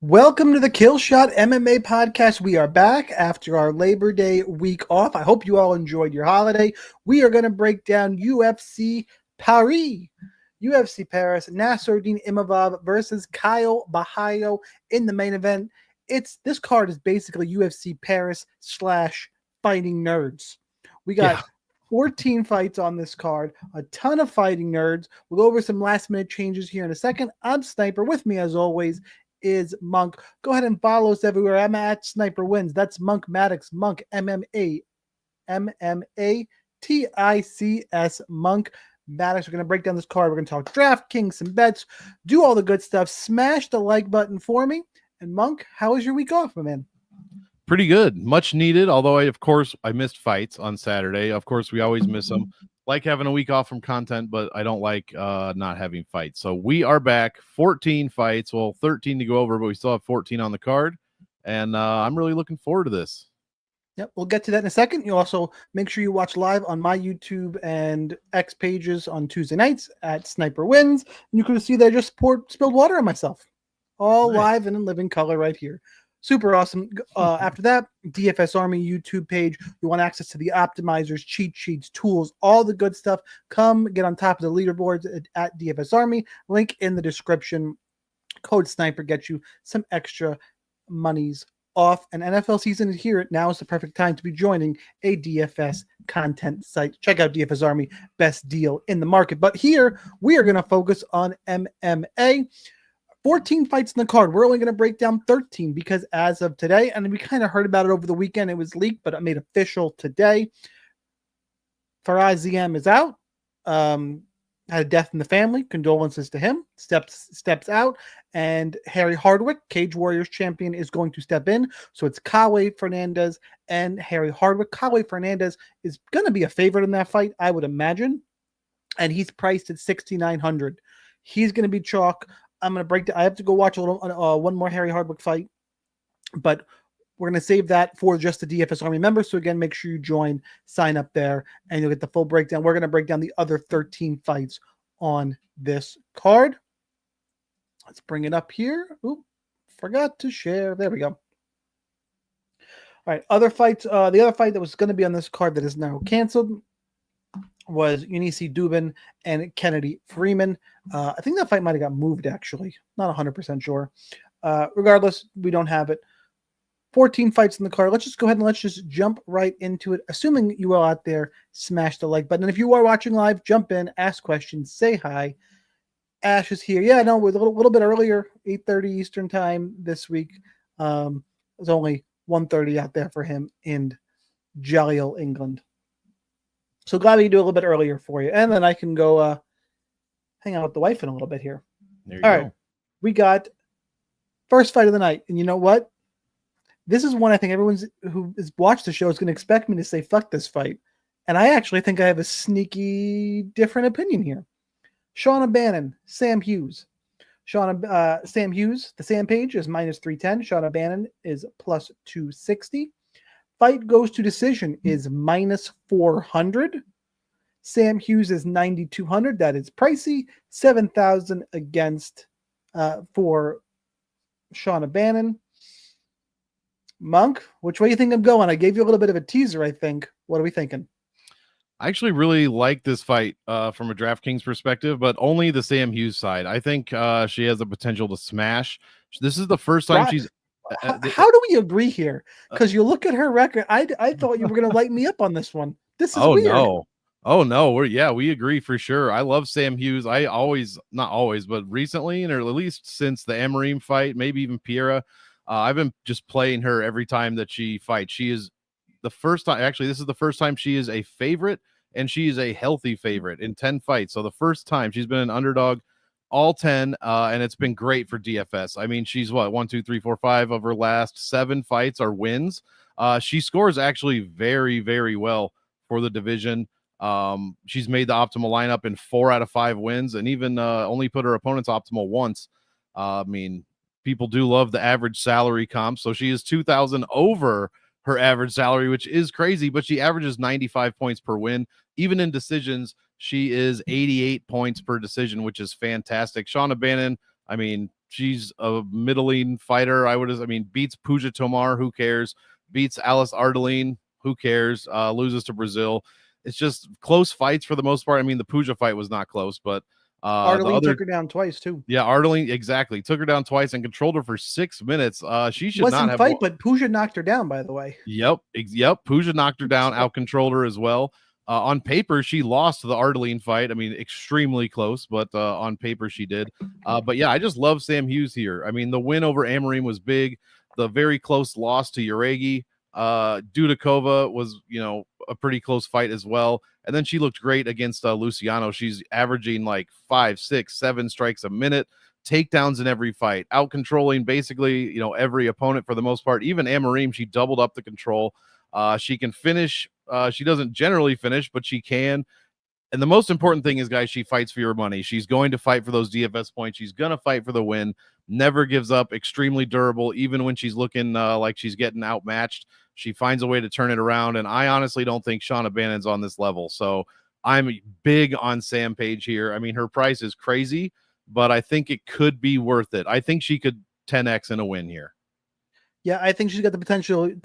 Welcome to the Killshot MMA podcast. We are back after our Labor Day week off. I hope you all enjoyed your holiday. We are going to break down UFC Paris. UFC Paris, Nasruddin Imavov versus Kyle Bahayo in the main event. This card is basically UFC Paris / fighting nerds. We got 14 fights on this card, a ton of fighting nerds. We'll go over some last minute changes here in a second. I'm Sniper. With me, as always, is Monk. Go ahead and follow us everywhere. I'm at Sniper Wins. That's Monk Maddox, Monk MMA TICS Monk Maddox. We're going to break down this card. We're going to talk DraftKings, some bets, do all the good stuff. Smash the like button for me. And Monk, how was your week off, my man? Pretty good, much needed. Although I missed fights on Saturday. Of course, we always miss them. Like having a week off from content, but I don't like not having fights. So we are back, 14 fights. Well, 13 to go over, but we still have 14 on the card. And I'm really looking forward to this. Yep, we'll get to that in a second. You also make sure you watch live on my YouTube and X pages on Tuesday nights at Sniper Wins. And you can see that I just spilled water on myself. All live and in living color right here. Super awesome. After that, DFS Army YouTube page. You want access to the optimizers, cheat sheets, tools, all the good stuff. Come get on top of the leaderboards at DFS Army. Link in the description. Code Sniper gets you some extra monies off. And NFL season is here. Now is the perfect time to be joining a DFS content site. Check out DFS Army, best deal in the market. But here we are going to focus on MMA. 14 fights in the card. We're only going to break down 13 because as of today, and we kind of heard about it over the weekend, it was leaked, but it made official today. Faraz Ziem is out. Had a death in the family. Condolences to him. Steps out. And Harry Hardwick, Cage Warriors champion, is going to step in. So it's Kawe Fernandez and Harry Hardwick. Kawe Fernandez is going to be a favorite in that fight, I would imagine. And he's priced at $6,900. He's going to be chalk. I'm going to break down. I have to go watch a little one more Harry Hardwick fight, but we're going to save that for just the DFS Army members. So again, make sure you join, sign up there, and you'll get the full breakdown. We're going to break down the other 13 fights on this card. Let's bring it up here. Oop, forgot to share. There we go. All right, other fights. The other fight that was going to be on this card that is now canceled was Eunice Dubin and Kennedy Freeman. I think that fight might have got moved, actually. Not 100% sure. Regardless, we don't have it. 14 fights in the card. Let's just go ahead and let's just jump right into it. Assuming you are out there, smash the like button. And if you are watching live, jump in, ask questions, say hi. Ash is here. Yeah, no, we're a little bit earlier, 8:30 Eastern time this week. It's only 1:30 out there for him in jolly old England. So glad we do a little bit earlier for you. And then I can go hang out with the wife in a little bit here. There you go. Right. We got first fight of the night. And you know what? This is one I think everyone who has watched the show is going to expect me to say, fuck this fight. And I actually think I have a sneaky different opinion here. Shauna Bannon, Sam Hughes. Sam Hughes, the Sam page is -310. Shauna Bannon is +260. Fight goes to decision is -400. Sam Hughes is 9,200. That is pricey. 7,000 against for Shauna Bannon. Monk, which way you think I'm going? I gave you a little bit of a teaser, I think. What are we thinking? I actually really like this fight from a DraftKings perspective, but only the Sam Hughes side. I think she has the potential to smash. This is the first time she's... How do we agree here? Because you look at her record, I thought you were going to light me up on this one. This is weird. No, we agree for sure. I love Sam Hughes. I always, not always, but recently, or at least since the Amarim fight, maybe even Piera, I've been just playing her every time that she fights. She is the first time. Actually, this is the first time she is a favorite, and she is a healthy favorite in 10 fights. So the first time she's been an underdog all 10, and it's been great for DFS. I mean, she's what, 1, 2, 3, 4, 5 of her last 7 fights are wins. She scores actually very, very well for the division. She's made the optimal lineup in 4 out of 5 wins, and even only put her opponents optimal once. I mean, people do love the average salary comp, so she is 2,000 over her average salary, which is crazy, but she averages 95 points per win. Even in decisions, she is 88 points per decision, which is fantastic. Shauna Bannon, I mean, she's a middling fighter. Beats Puja Tomar, who cares? Beats Alice Ardeline, who cares? Loses to Brazil. It's just close fights for the most part. I mean, the Puja fight was not close, but Ardeline took her down twice too. Yeah, Ardeline exactly took her down twice and controlled her for 6 minutes. She should wasn't not have fight, but Puja knocked her down. By the way, yep. Puja knocked her down, out controlled her as well. On paper, she lost the Ardeline fight. I mean, extremely close, but on paper she did. But yeah, I just love Sam Hughes here. I mean, the win over Amorim was big. The very close loss to Uregi. Dudakova was, a pretty close fight as well. And then she looked great against Luciano. She's averaging like 5, 6, 7 strikes a minute, takedowns in every fight, out controlling basically, every opponent for the most part. Even Amorim, she doubled up the control. She can finish. She doesn't generally finish, but she can. And the most important thing is, guys, she fights for your money. She's going to fight for those DFS points. She's going to fight for the win. Never gives up. Extremely durable. Even when she's looking like she's getting outmatched, she finds a way to turn it around. And I honestly don't think Shauna Bannon's on this level. So I'm big on Sam Page here. I mean, her price is crazy, but I think it could be worth it. I think she could 10x in a win here. Yeah, I think she's got the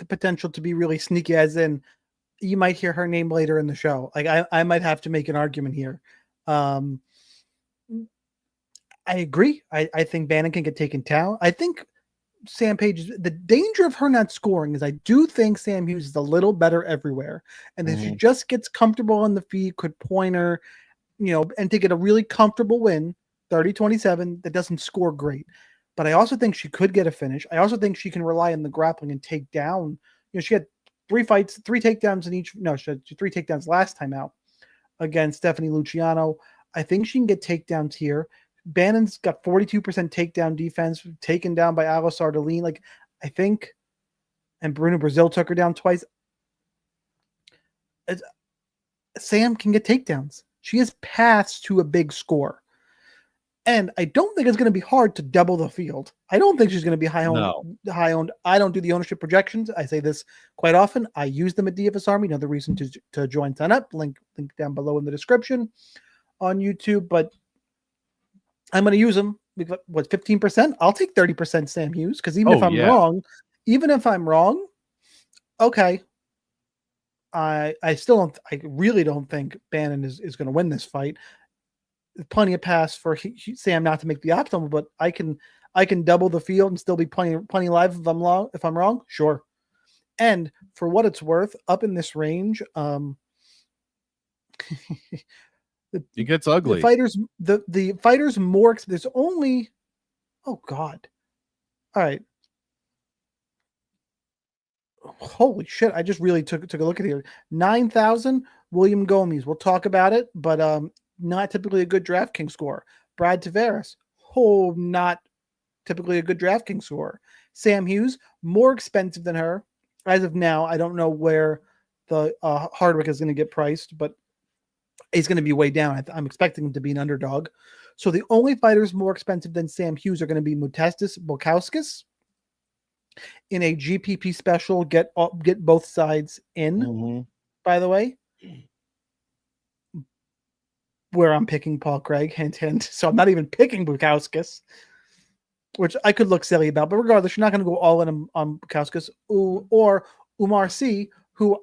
potential to be really sneaky, as in you might hear her name later in the show. Like I might have to make an argument here. I agree. I think Bannon can get taken down. I think Sam Page, the danger of her not scoring is I do think Sam Hughes is a little better everywhere. And if she just gets comfortable on the feet, could point her, and to get a really comfortable win, 30-27, that doesn't score great. But I also think she could get a finish. I also think she can rely on the grappling and take down. She had 3 fights, 3 takedowns in each. No, she had 3 takedowns last time out against Stephanie Luciano. I think she can get takedowns here. Bannon's got 42% takedown defense, taken down by Alice Ardeline. Like, I think, and Bruno Brazil took her down twice. Sam can get takedowns. She has paths to a big score. And I don't think it's going to be hard to double the field. I don't think she's going to be high owned. I don't do the ownership projections. I say this quite often. I use them at DFS Army. Another reason to join, sign up. Link down below in the description on YouTube. But I'm going to use them. What, 15%? I'll take 30% Sam Hughes, because even if I'm wrong, okay. I really don't think Bannon is going to win this fight. Plenty of pass for Sam not to make the optimal, but I can double the field and still be plenty live if I'm wrong. Sure. And for what it's worth, up in this range, it gets ugly. The fighters more. There's only, oh God, all right. Holy shit! I just really took a look at here. 9,000. William Gomez. We'll talk about it, but not typically a good DraftKings score. Brad Tavares. Oh, not typically a good DraftKings score. Sam Hughes, more expensive than her as of now. I don't know where the Hardwick is going to get priced, but he's going to be way down. I'm expecting him to be an underdog. So the only fighters more expensive than Sam Hughes are going to be Modestas Bukauskas in a GPP special. Get both sides in, by the way, where I'm picking Paul Craig, hint, hint. So I'm not even picking Bukauskas, which I could look silly about. But regardless, you're not going to go all in on Bukauskas or Umar Sy, who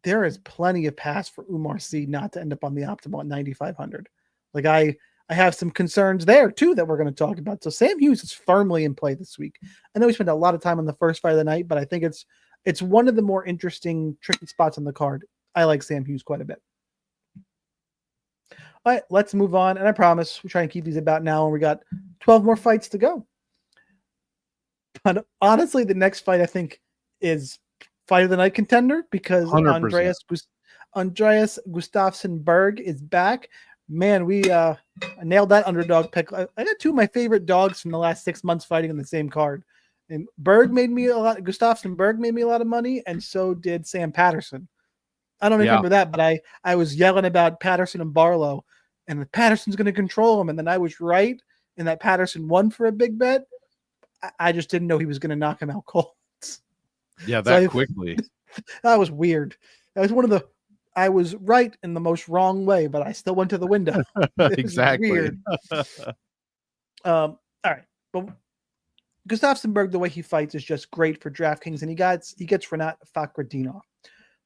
there is plenty of pass for Umar Sy not to end up on the optimal at 9,500. Like I have some concerns there too that we're going to talk about. So Sam Hughes is firmly in play this week. I know we spent a lot of time on the first fight of the night, but I think it's one of the more interesting, tricky spots on the card. I like Sam Hughes quite a bit. All right, let's move on. And I promise we'll try and keep these about now, and we got 12 more fights to go. But honestly, the next fight I think is fight of the night contender, because 100%. Andreas Gustafsson Berg is back. Man, we nailed that underdog pick. I got 2 of my favorite dogs from the last 6 months fighting on the same card. And Gustafsson Berg made me a lot of money, and so did Sam Patterson. I don't remember that, but I was yelling about Patterson and Barlow, and Patterson's going to control him. And then I was right, and that Patterson won for a big bet. I just didn't know he was going to knock him out cold. Yeah, quickly. That was weird. That was I was right in the most wrong way, but I still went to the window. Exactly. Weird. All right, but Gustafsson, the way he fights is just great for DraftKings, and he gets Renat Fakhretdinov.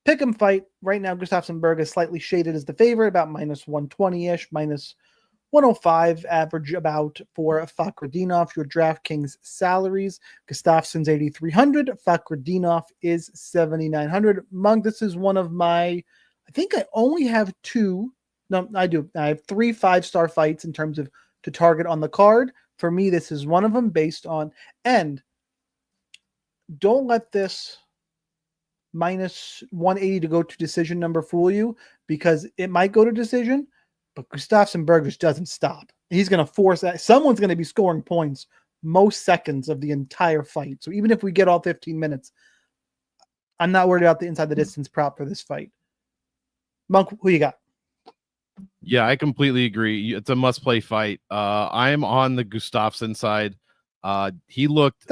Pick'em fight right now. Gustafsson is slightly shaded as the favorite, about minus 120-ish, minus 105 average about for Fakhretdinov. Your DraftKings salaries: Gustafsson's 8,300, Fakhretdinov is 7,900. Monk, this is one of my. I think I only have two. No, I do. I have 3 5-star fights in terms of to target on the card. For me, this is one of them based on, and don't let this minus 180 to go to decision number fool you, because it might go to decision, but Gustafsson just doesn't stop. He's going to force that. Someone's going to be scoring points most seconds of the entire fight. So even if we get all 15 minutes, I'm not worried about the inside the distance prop for this fight. Monk, who you got? Yeah, I completely agree. It's a must-play fight. I'm on the Gustafsson side. He looked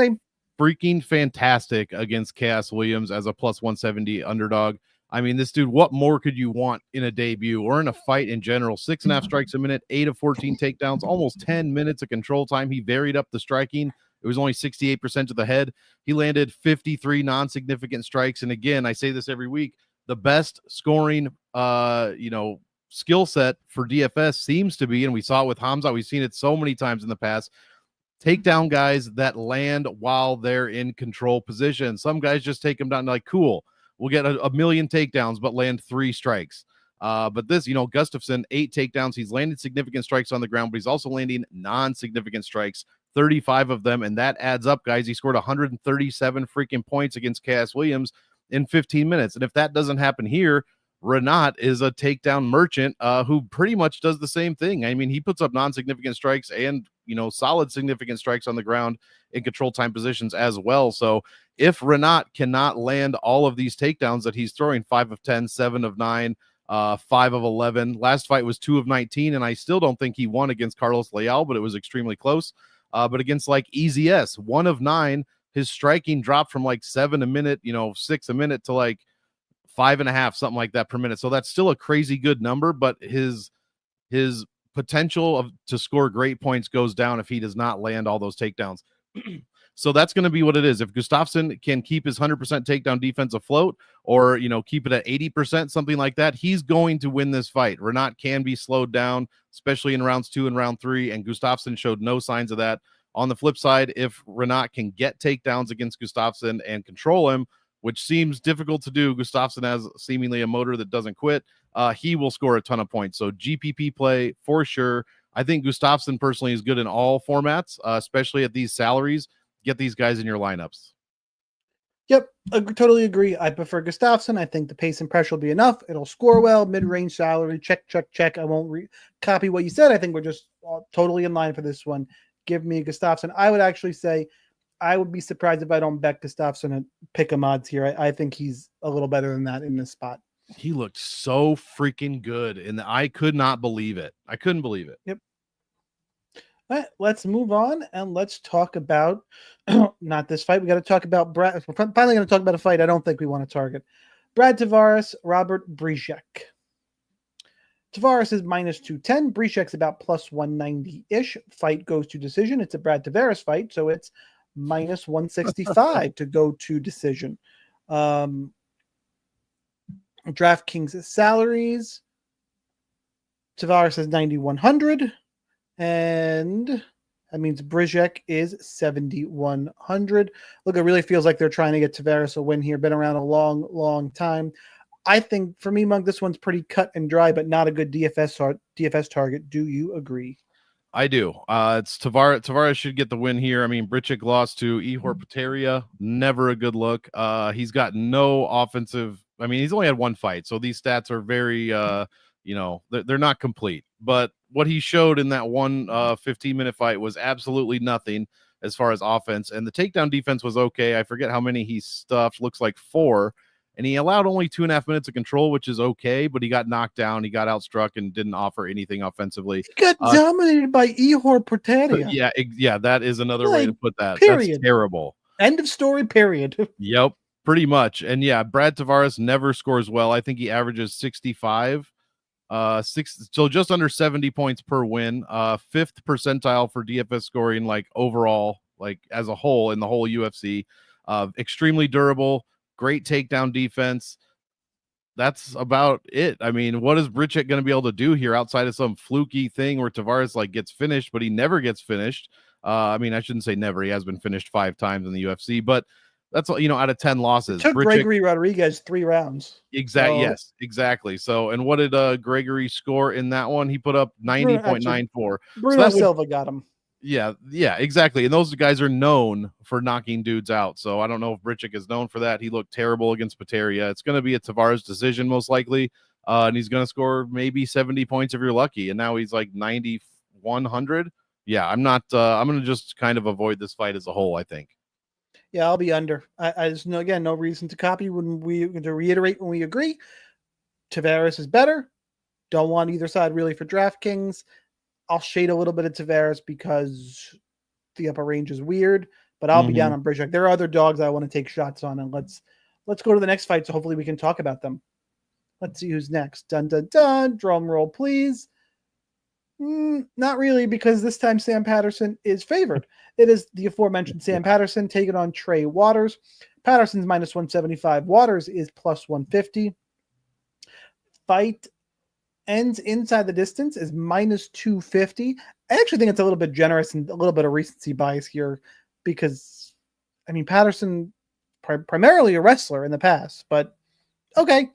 freaking fantastic against Cass Williams as a plus 170 underdog. I mean, this dude, what more could you want in a debut or in a fight in general? 6.5 strikes a minute, 8 of 14 takedowns, almost 10 minutes of control time. He varied up the striking. It was only 68% to the head. He landed 53 non-significant strikes. And again, I say this every week, the best scoring, skill set for DFS seems to be, and we saw it with Hamza, we've seen it so many times in the past, take down guys that land while they're in control position. Some guys just take them down like, cool, we'll get a million takedowns but land 3 strikes. But this, Gustafsson, 8 takedowns. He's landed significant strikes on the ground, but he's also landing non-significant strikes, 35 of them, and that adds up, guys. He scored 137 freaking points against Cass Williams in 15 minutes. And if that doesn't happen here, Renat is a takedown merchant who pretty much does the same thing. I mean, he puts up non-significant strikes and, solid significant strikes on the ground in control time positions as well. So if Renat cannot land all of these takedowns that he's throwing, 5 of 10, 7 of 9, 5 of 11, last fight was 2 of 19, and I still don't think he won against Carlos Leal, but it was extremely close. But against like EZS, 1 of 9, his striking dropped from like 7 a minute, 6 a minute to like 5.5, something like that per minute. So that's still a crazy good number, but his potential to score great points goes down if he does not land all those takedowns. So that's going to be what it is. If Gustafsson can keep his 100% takedown defense afloat, or keep it at 80%, something like that, he's going to win this fight. Renat can be slowed down, especially in rounds 2 and round 3, and Gustafsson showed no signs of that. On the flip side, if Renat can get takedowns against Gustafsson and control him, which seems difficult to do, Gustafsson has seemingly a motor that doesn't quit, he will score a ton of points. So GPP play for sure. I think Gustafsson personally is good in all formats, especially at these salaries. Get these guys in your lineups. Yep, I totally agree. I prefer Gustafsson. I think the pace and pressure will be enough. It'll score well, mid-range salary, check. I won't copy what you said. I think we're just totally in line for this one. Give me Gustafsson. I would actually say I would be surprised if I don't bet Gustafsson and pick him odds here. I think he's a little better than that in this spot. He looked so freaking good, and I could not believe it. I couldn't believe it. Yep. All right, let's move on and let's talk about not this fight. We got to talk about Brad. We're finally going to talk about a fight I don't think we want to target. Brad Tavares, Robert Brejek. Tavares is minus 210. Brejek's about plus 190-ish. Fight goes to decision. It's a Brad Tavares fight, so it's minus 165 to go to decision. DraftKings salaries. Tavares is 9,100, and that means Brejek is 7,100. Look, it really feels like they're trying to get Tavares a win here. Been around a long, long time. I think for me, Monk, this one's pretty cut and dry, but not a good DFS target. Do you agree? I do. It's Tavares. Tavares should get the win here. I mean, Brejek lost to Ihor Potieria. Never a good look. He's got no offensive. I mean, he's only had 1 fight, so these stats are very, they're not complete. But what he showed in that one 15-minute fight was absolutely nothing as far as offense. And the takedown defense was okay. I forget how many he stuffed. Looks like 4. And he allowed only 2.5 minutes of control, which is okay, but he got knocked down. He got outstruck and didn't offer anything offensively. He got dominated by Ihor Potieria. Yeah, that is another way to put that. Period. That's terrible. End of story, period. Yep, pretty much. And yeah, Brad Tavares never scores well. I think he averages 65 So just under 70 points per win, 5th percentile for DFS scoring, like overall, like as a whole in the whole UFC. Extremely durable, great takedown defense. That's about it. I mean, what is Bridget going to be able to do here outside of some fluky thing where Tavares like gets finished, but he never gets finished? I mean, I shouldn't say never. He has been finished 5 times in the UFC, but that's, out of 10 losses. It took Bridget, Gregory Rodriguez 3 rounds. Exactly. So, yes, exactly. So, and what did Gregory score in that one? He put up 90.94. Bruno Silva got him. Yeah, exactly. And those guys are known for knocking dudes out. So I don't know if Bridget is known for that. He looked terrible against Pateria. It's going to be a Tavares decision most likely. And he's going to score maybe 70 points if you're lucky. And now he's like 9,100. Yeah, I'm not, I'm going to just kind of avoid this fight as a whole, I think. Yeah, I'll be under. I just know, again, no reason to copy to reiterate when we agree. Tavares is better. Don't want either side really for DraftKings. I'll shade a little bit of Tavares because the upper range is weird, but I'll be down on Bridget. There are other dogs I want to take shots on, and let's go to the next fight so hopefully we can talk about them. Let's see who's next. Dun, dun, dun. Drum roll, please. Not really, because this time Sam Patterson is favored. It is the aforementioned Sam Patterson taking on Trey Waters. Patterson's minus 175. Waters is plus 150. Fight ends inside the distance is minus 250. I actually think it's a little bit generous and a little bit of recency bias here because, I mean, Patterson primarily a wrestler in the past, but okay.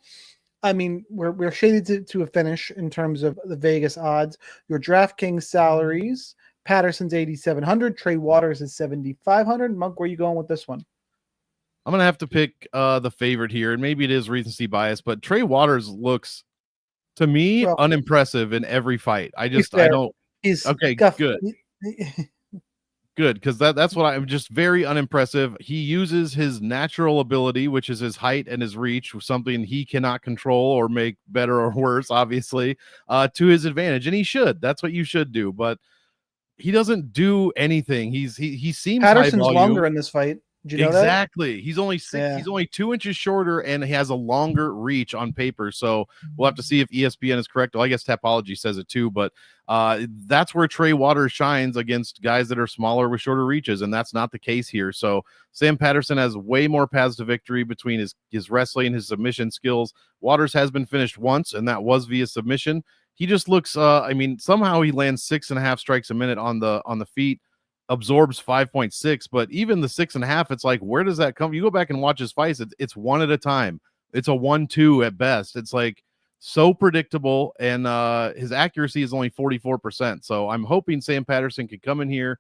I mean, we're shaded to a finish in terms of the Vegas odds. Your DraftKings salaries, Patterson's 8,700, Trey Waters is 7,500. Monk, where are you going with this one? I'm going to have to pick the favorite here, and maybe it is recency bias, but Trey Waters looks, to me, unimpressive in every fight. I don't. He's okay, good. Good, because that's what I'm just very unimpressive. He uses his natural ability, which is his height and his reach, something he cannot control or make better or worse, obviously, to his advantage. And he should. That's what you should do. But he doesn't do anything. He seems Patterson's longer in this fight. Did you know that? Exactly. He's only 6. Yeah. He's only 2 inches shorter, and he has a longer reach on paper. So we'll have to see if ESPN is correct. Well, I guess Tapology says it too, but that's where Trey Waters shines against guys that are smaller with shorter reaches, and that's not the case here. So Sam Patterson has way more paths to victory between his wrestling and his submission skills. Waters has been finished once, and that was via submission. He just looks. I mean, somehow he lands 6.5 strikes a minute on the feet. Absorbs 5.6, but even the 6.5, it's like, where does that come? You go back and watch his fights, it's one at a time. It's a 1-2 at best. It's like so predictable, and his accuracy is only 44%. So I'm hoping Sam Patterson could come in here.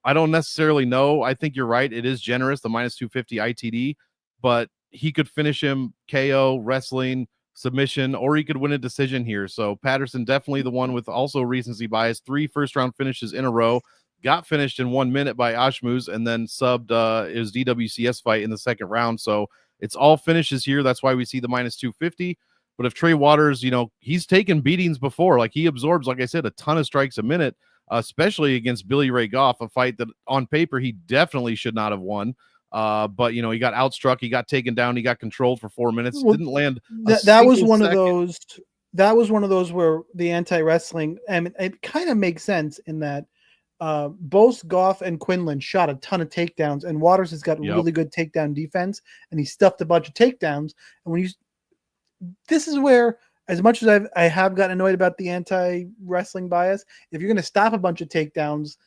I don't necessarily know. I think you're right. It is generous, the minus 250 ITD, but he could finish him KO, wrestling, submission, or he could win a decision here. So Patterson definitely the one with also recency bias. 3 first-round finishes in a row. Got finished in 1 minute by Ashmuz and then subbed his DWCS fight in the second round. So it's all finishes here. That's why we see the minus 250. But if Trey Waters, he's taken beatings before. Like, he absorbs, like I said, a ton of strikes a minute, especially against Billy Ray Goff, a fight that on paper he definitely should not have won. But, he got outstruck. He got taken down. He got controlled for 4 minutes. Didn't land. That was one of those. That was one of those where the anti-wrestling, and it kind of makes sense in that both Goff and Quinlan shot a ton of takedowns, and Waters has got really good takedown defense, and he stuffed a bunch of takedowns. And this is where, as much as I have gotten annoyed about the anti-wrestling bias, if you're going to stop a bunch of takedowns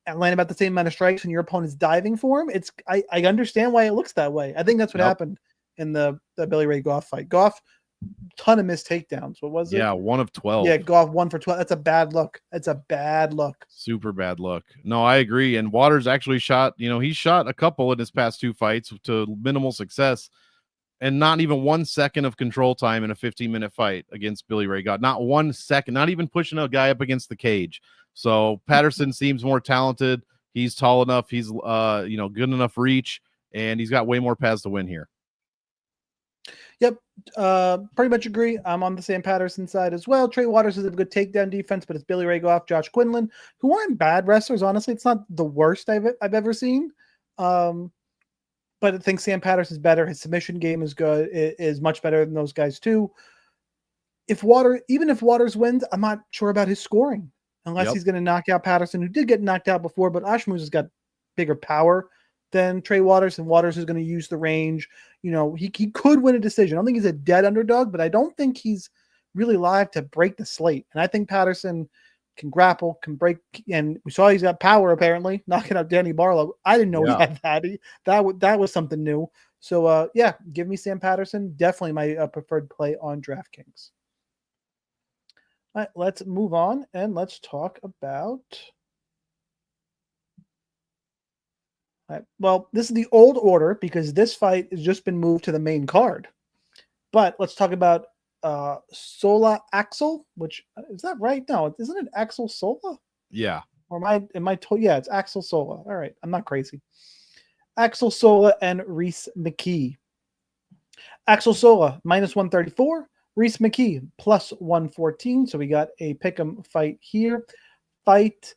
and land about the same amount of strikes and your opponent's diving for him, I understand why it looks that way. I think that's what happened in the Billy Ray Goff fight. Goff, ton of missed takedowns. What was it? Yeah, 1 of 12. Yeah, Goff 1 for 12. That's a bad look. That's a bad look. Super bad look. No, I agree. And Waters actually shot, he shot a couple in his past 2 fights to minimal success, and not even 1 second of control time in a 15-minute fight against Billy Ray Goff. Not 1 second, not even pushing a guy up against the cage. So Patterson seems more talented. He's tall enough. He's, good enough reach, and he's got way more paths to win here. Yep, pretty much agree. I'm on the Sam Patterson side as well. Trey Waters is a good takedown defense, but it's Billy Ray Goff, Josh Quinlan, who aren't bad wrestlers. Honestly, it's not the worst I've ever seen. But I think Sam Patterson's better. His submission game is good. It is much better than those guys too. even if Waters wins, I'm not sure about his scoring unless he's going to knock out Patterson, who did get knocked out before, but Ashmouz has got bigger power than Trey Waters, and Waters is going to use the range. He could win a decision. I don't think he's a dead underdog, but I don't think he's really live to break the slate. And I think Patterson can grapple, can break, and we saw he's got power apparently, knocking out Danny Barlow. I didn't know he had that. That was something new. So give me Sam Patterson. Definitely my preferred play on DraftKings. All right, let's move on and let's talk about. All right, well, this is the old order because this fight has just been moved to the main card. But let's talk about Sola Axel, which is that right? No, isn't it Axel Sola? Yeah. Or am I told? Yeah, it's Axel Sola. All right, I'm not crazy. Axel Sola and Reese McKee. Axel Sola -134. Reese McKee +114. So we got a pick'em fight here. Fight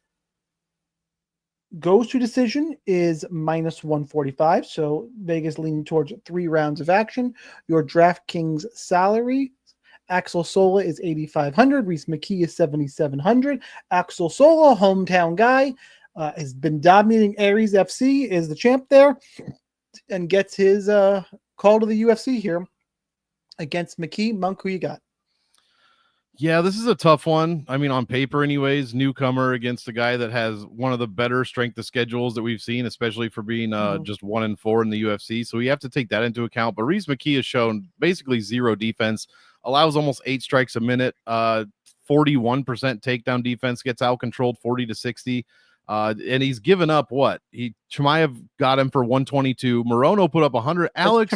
goes to decision is -145. So Vegas leaning towards 3 rounds of action. Your DraftKings salary. Axel Sola is 8,500. Reese McKee is 7,700. Axel Sola, hometown guy, has been dominating Aries FC, is the champ there, and gets his call to the UFC here against McKee. Monk, who you got? Yeah, this is a tough one. I mean, on paper anyways, newcomer against a guy that has one of the better strength of schedules that we've seen, especially for being just 1-4 in the UFC. So we have to take that into account. But Reese McKee has shown basically zero defense, allows almost 8 strikes a minute, 41% takedown defense, gets out controlled 40-60. And he's given up what? Chimaev got him for 122. Morono put up 100. Alex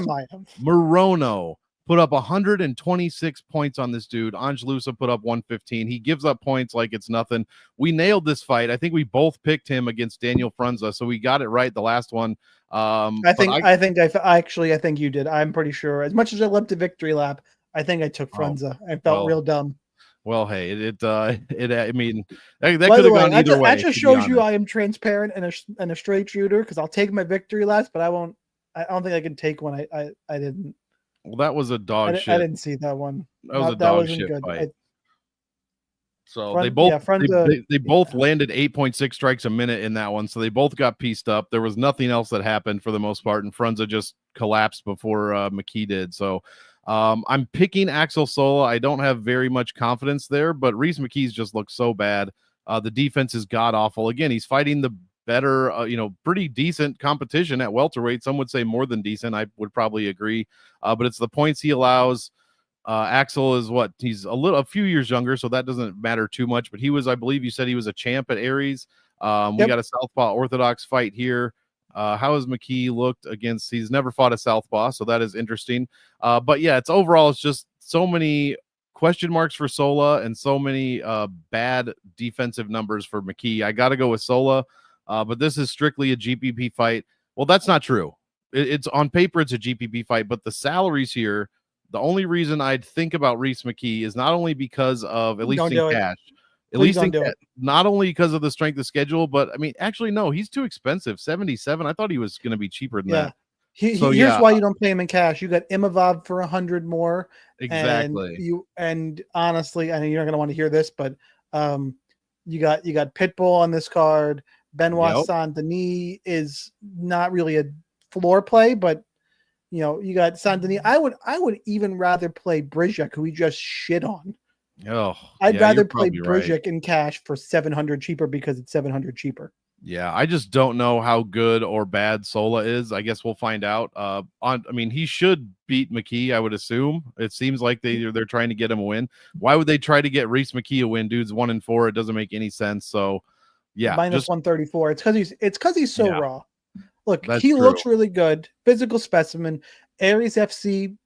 Morono put up 126 points on this dude. Angelusa put up 115. He gives up points like it's nothing. We nailed this fight. I think we both picked him against Daniel Frunza, so we got it right the last one. I think you did. I'm pretty sure. As much as I loved the victory lap, I think I took Frunza. I felt real dumb. Well, hey, I mean, that could have gone either way. That just shows you I am transparent and a straight shooter because I'll take my victory laps, but I won't. I don't think I can take one. I didn't. Well, that was a dog shit. I didn't see that one. That was a dog shit good. fight. They both landed 8.6 strikes a minute in that one, so they both got pieced up. There was nothing else that happened for the most part, and Frunza just collapsed before McKee did. So I'm picking Axel Sola. I don't have very much confidence there, but Reese McKee's just looks so bad. The defense is god awful. Again, he's fighting the better, pretty decent competition at welterweight. Some would say more than decent. I would probably agree. But it's the points he allows. Axel is what? He's a few years younger, so that doesn't matter too much. But he was, I believe you said he was a champ at Aries. We got a Southpaw Orthodox fight here. How has McKee looked against? He's never fought a Southpaw, so that is interesting. But yeah, it's just so many question marks for Sola and so many bad defensive numbers for McKee. I got to go with Sola. But this is strictly a GPP fight. Well, that's not true. It's on paper, it's a GPP fight, but the salaries here, the only reason I'd think about Reese McKee is not only because of, at least in cash, not only because of the strength of schedule, but I mean, actually, no, he's too expensive. 77. I thought he was going to be cheaper than that. Here's why you don't pay him in cash. You got Imavov for 100 more. Exactly. And honestly, I know you're not going to want to hear this, but you got Pitbull on this card. Benoit Saint-Denis is not really a floor play, but you got Saint-Denis. I would even rather play Brizek, who we just shit on. I'd rather play Brizek in cash for 700 cheaper because it's 700 cheaper. Yeah, I just don't know how good or bad Sola is. I guess we'll find out. He should beat McKee, I would assume. It seems like they're trying to get him a win. Why would they try to get Reese McKee a win? Dude's 1-4. It doesn't make any sense. So yeah, -134. It's because he's so raw. Look, he looks really good. Physical specimen. Aries FC.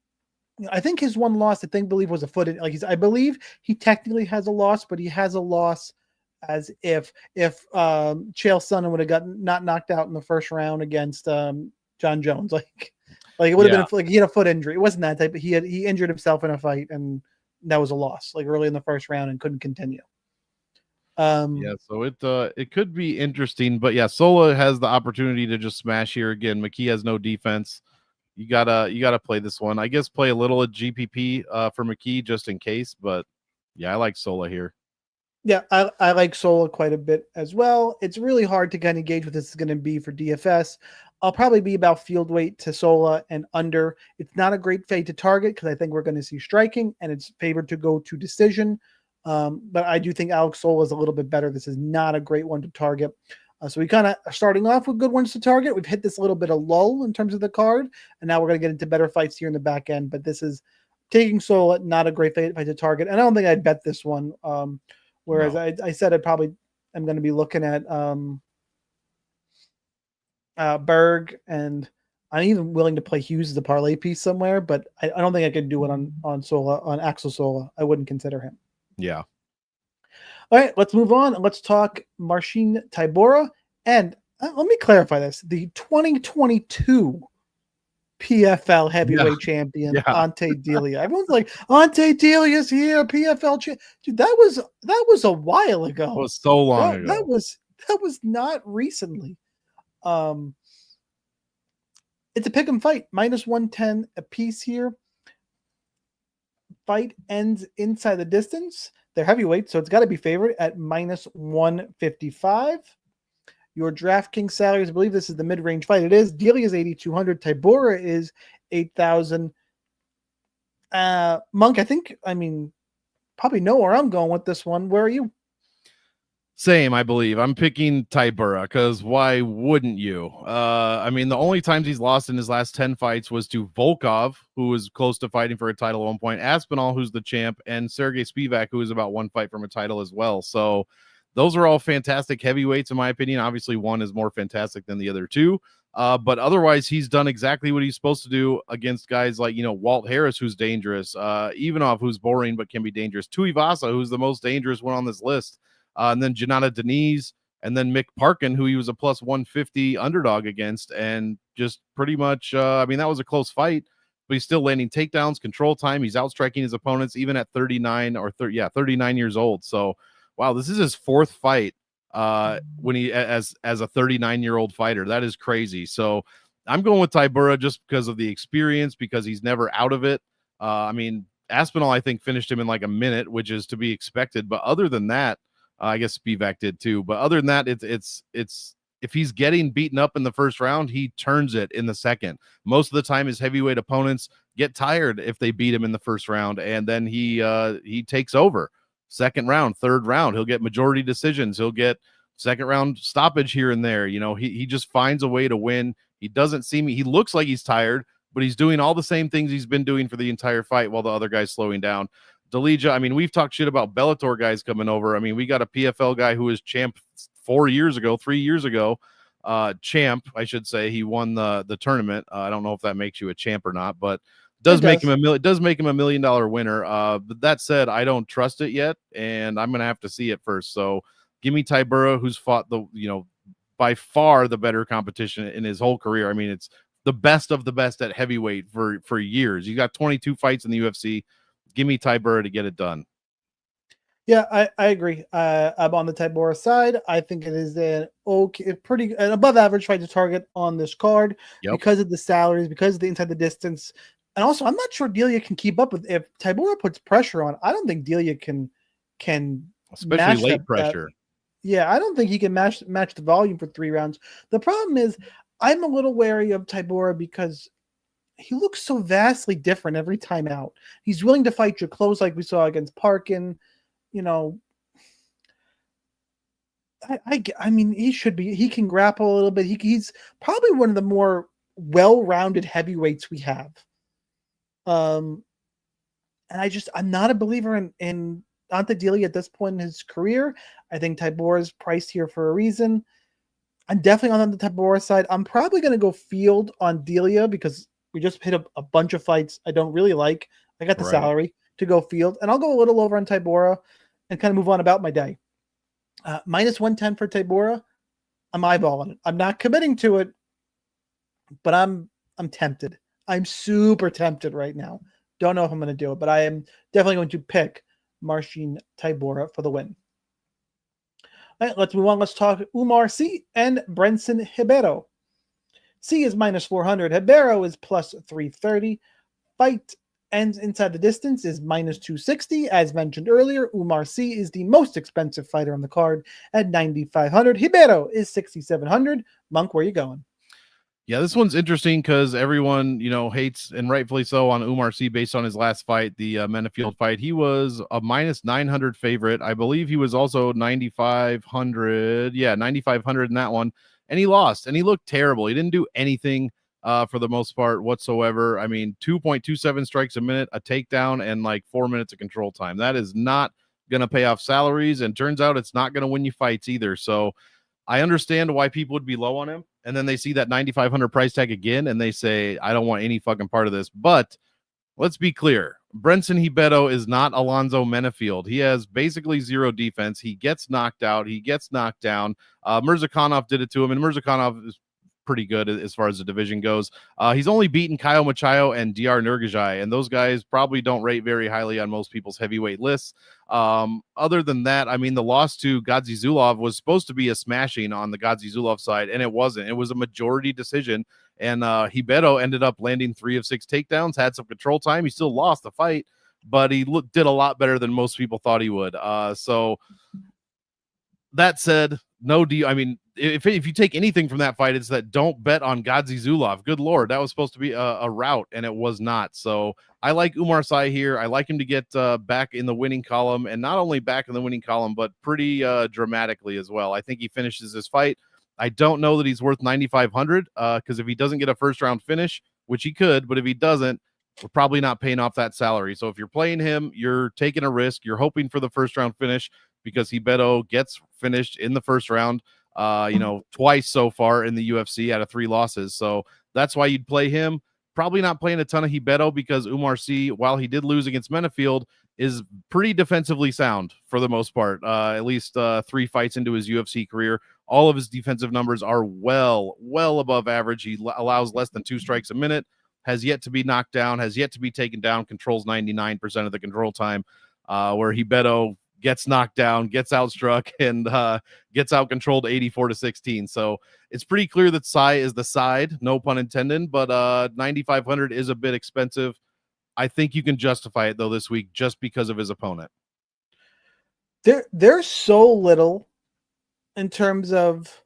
I think his one loss, believe was a foot in. I believe he technically has a loss, but he has a loss as if Chael Sonnen would have gotten not knocked out in the first round against John Jones. Like it would have been like he had a foot injury. It wasn't that type, but he injured himself in a fight, and that was a loss early in the first round and couldn't continue. So it could be interesting, but yeah, Sola has the opportunity to just smash here again. McKee has no defense. you gotta play this one. I guess play a little at GPP for McKee just in case, but yeah, I like Sola here. Yeah, I like Sola quite a bit as well. It's really hard to kind of gauge what this is going to be for DFS. I'll probably be about field weight to Sola and under. It's not a great fade to target because I think we're going to see striking, and it's favored to go to decision. But I do think Alex Sola is a little bit better. This is not a great one to target. So we kind of are starting off with good ones to target. We've hit this little bit of lull in terms of the card, and now we're going to get into better fights here in the back end. But this is taking Sola, not a great fight to target. And I don't think I'd bet this one. Whereas no. I said I probably am going to be looking at Berg, and I'm even willing to play Hughes as a parlay piece somewhere, but I don't think I could do it on Sola, on Axel Sola. I wouldn't consider him. Yeah. All right, let's move on. Let's talk Marcin Tybura. And let me clarify this. The 2022 PFL heavyweight champion, Ante Delia. Everyone's like, Ante Delia's here, PFL champ. Dude, that was a while ago. It was so long ago. That was not recently. It's a pick 'em fight, -110 a piece here. Fight ends inside the distance. They're heavyweight, so it's got to be favored at -155. Your DraftKings salaries, I believe this is the mid-range fight. It is. Delia is 8,200. Tybura is 8,000. Monk, probably know where I'm going with this one. Where are you? Same, I believe. I'm picking Tybura because why wouldn't you? The only times he's lost in his last 10 fights was to Volkov, who was close to fighting for a title at one point, Aspinall, who's the champ, and Sergey Spivak, who is about one fight from a title as well. So those are all fantastic heavyweights, in my opinion. Obviously, one is more fantastic than the other two. But otherwise, he's done exactly what he's supposed to do against guys like, Walt Harris, who's dangerous, Ivanov, who's boring but can be dangerous, Tuivasa, who's the most dangerous one on this list. And then Janata Deniz, and then Mick Parkin, who he was a +150 underdog against, and just pretty much, that was a close fight, but he's still landing takedowns, control time. He's outstriking his opponents, even at 39 years old. So, wow, this is his fourth fight when he as a 39-year-old fighter. That is crazy. So, I'm going with Tybura just because of the experience, because he's never out of it. Aspinall, I think, finished him in like a minute, which is to be expected. But other than that, I guess Spivak did too. But other than that, it's if he's getting beaten up in the first round, he turns it in the second. Most of the time, his heavyweight opponents get tired if they beat him in the first round, and then he takes over. Second round, third round, he'll get majority decisions. He'll get second round stoppage here and there. He just finds a way to win. He looks like he's tired, but he's doing all the same things he's been doing for the entire fight while the other guy's slowing down. Delija, we've talked shit about Bellator guys coming over. We got a PFL guy who was champ 3 years ago. Champ, I should say. He won the tournament. I don't know if that makes you a champ or not, but it does make him a $1 million winner. But that said, I don't trust it yet, and I'm gonna have to see it first. So give me Tybura, who's fought by far the better competition in his whole career. It's the best of the best at heavyweight for years. You got 22 fights in the UFC. Give me Tybura to get it done. Yeah, I agree. I'm on the Tybura side. I think it is an above average fight to target on this card because of the salaries, because of the inside the distance. And also, I'm not sure Delia can keep up with if Tybura puts pressure on. I don't think Delia can especially late pressure. I don't think he can match the volume for 3 rounds. The problem is I'm a little wary of Tybura because he looks so vastly different every time out. He's willing to fight your close like we saw against Parkin. He can grapple a little bit. He's probably one of the more well-rounded heavyweights we have. And I'm not a believer in Ante Delia at this point in his career. I think Tybura is priced here for a reason. I'm definitely on the Tybura side. I'm probably going to go field on Delia because we just hit a bunch of fights I don't really like. I got the salary to go field, and I'll go a little over on Tybura and kind of move on about my day. -110 for Tybura. I'm eyeballing it. I'm not committing to it, but I'm tempted. I'm super tempted right now. Don't know if I'm going to do it, but I am definitely going to pick Marcin Tybura for the win. All right, let's move on. Let's talk Umar Sy and Brenson Ribeiro. C is minus 400. Ribeiro is plus 330. Fight ends inside the distance is minus 260. As mentioned earlier, Umar C is the most expensive fighter on the card at 9,500. Ribeiro is 6,700. Monk, where are you going? Yeah, this one's interesting because everyone, hates, and rightfully so, on Umar C based on his last fight, the Menafield fight. He was a minus 900 favorite. I believe he was also 9,500. Yeah, 9,500 in that one. And he lost, and he looked terrible. He didn't do anything for the most part whatsoever. I mean, 2.27 strikes a minute, a takedown, and like 4 minutes of control time. That is not going to pay off salaries, and turns out it's not going to win you fights either. So I understand why people would be low on him. And then they see that 9,500 price tag again, and they say, I don't want any fucking part of this. But let's be clear. Brenson Ribeiro is not Alonzo Menafield. He has basically zero defense. He gets knocked out. He gets knocked down. Mirzakhanov did it to him, and Mirzakhanov is pretty good as far as the division goes. He's only beaten Kyle Machayo and DR Nurgajai, and those guys probably don't rate very highly on most people's heavyweight lists. Other than that, I mean, the loss to Gadzi Zulov was supposed to be a smashing on the Gadzi Zulov side, and it wasn't. It was a majority decision, and Ribeiro ended up landing 3 of 6 takedowns, had some control time. He still lost the fight, but he did a lot better than most people thought he would. So that said, no deal. I mean, if you take anything from that fight, it's that don't bet on Gadzi Zulov. Good Lord, that was supposed to be a rout, and it was not. So I like Umar Sy here. I like him to get back in the winning column, and not only back in the winning column, but pretty dramatically as well. I think he finishes this fight. I don't know that he's worth 9,500 because if he doesn't get a first-round finish, which he could, but if he doesn't, we're probably not paying off that salary. So if you're playing him, you're taking a risk. You're hoping for the first-round finish because Ribeiro gets finished in the first round, twice so far in the UFC out of 3 losses. So that's why you'd play him. Probably not playing a ton of Ribeiro because Umar C, while he did lose against Menafield, is pretty defensively sound for the most part. At least 3 fights into his UFC career. All of his defensive numbers are well above average. He allows less than 2 strikes a minute, has yet to be knocked down, has yet to be taken down, controls 99% of the control time, where Ribeiro gets knocked down, gets outstruck, and gets out-controlled 84-16. So it's pretty clear that Sy is the side, no pun intended, but 9,500 is a bit expensive. I think you can justify it, though, this week just because of his opponent. There's so little in terms of,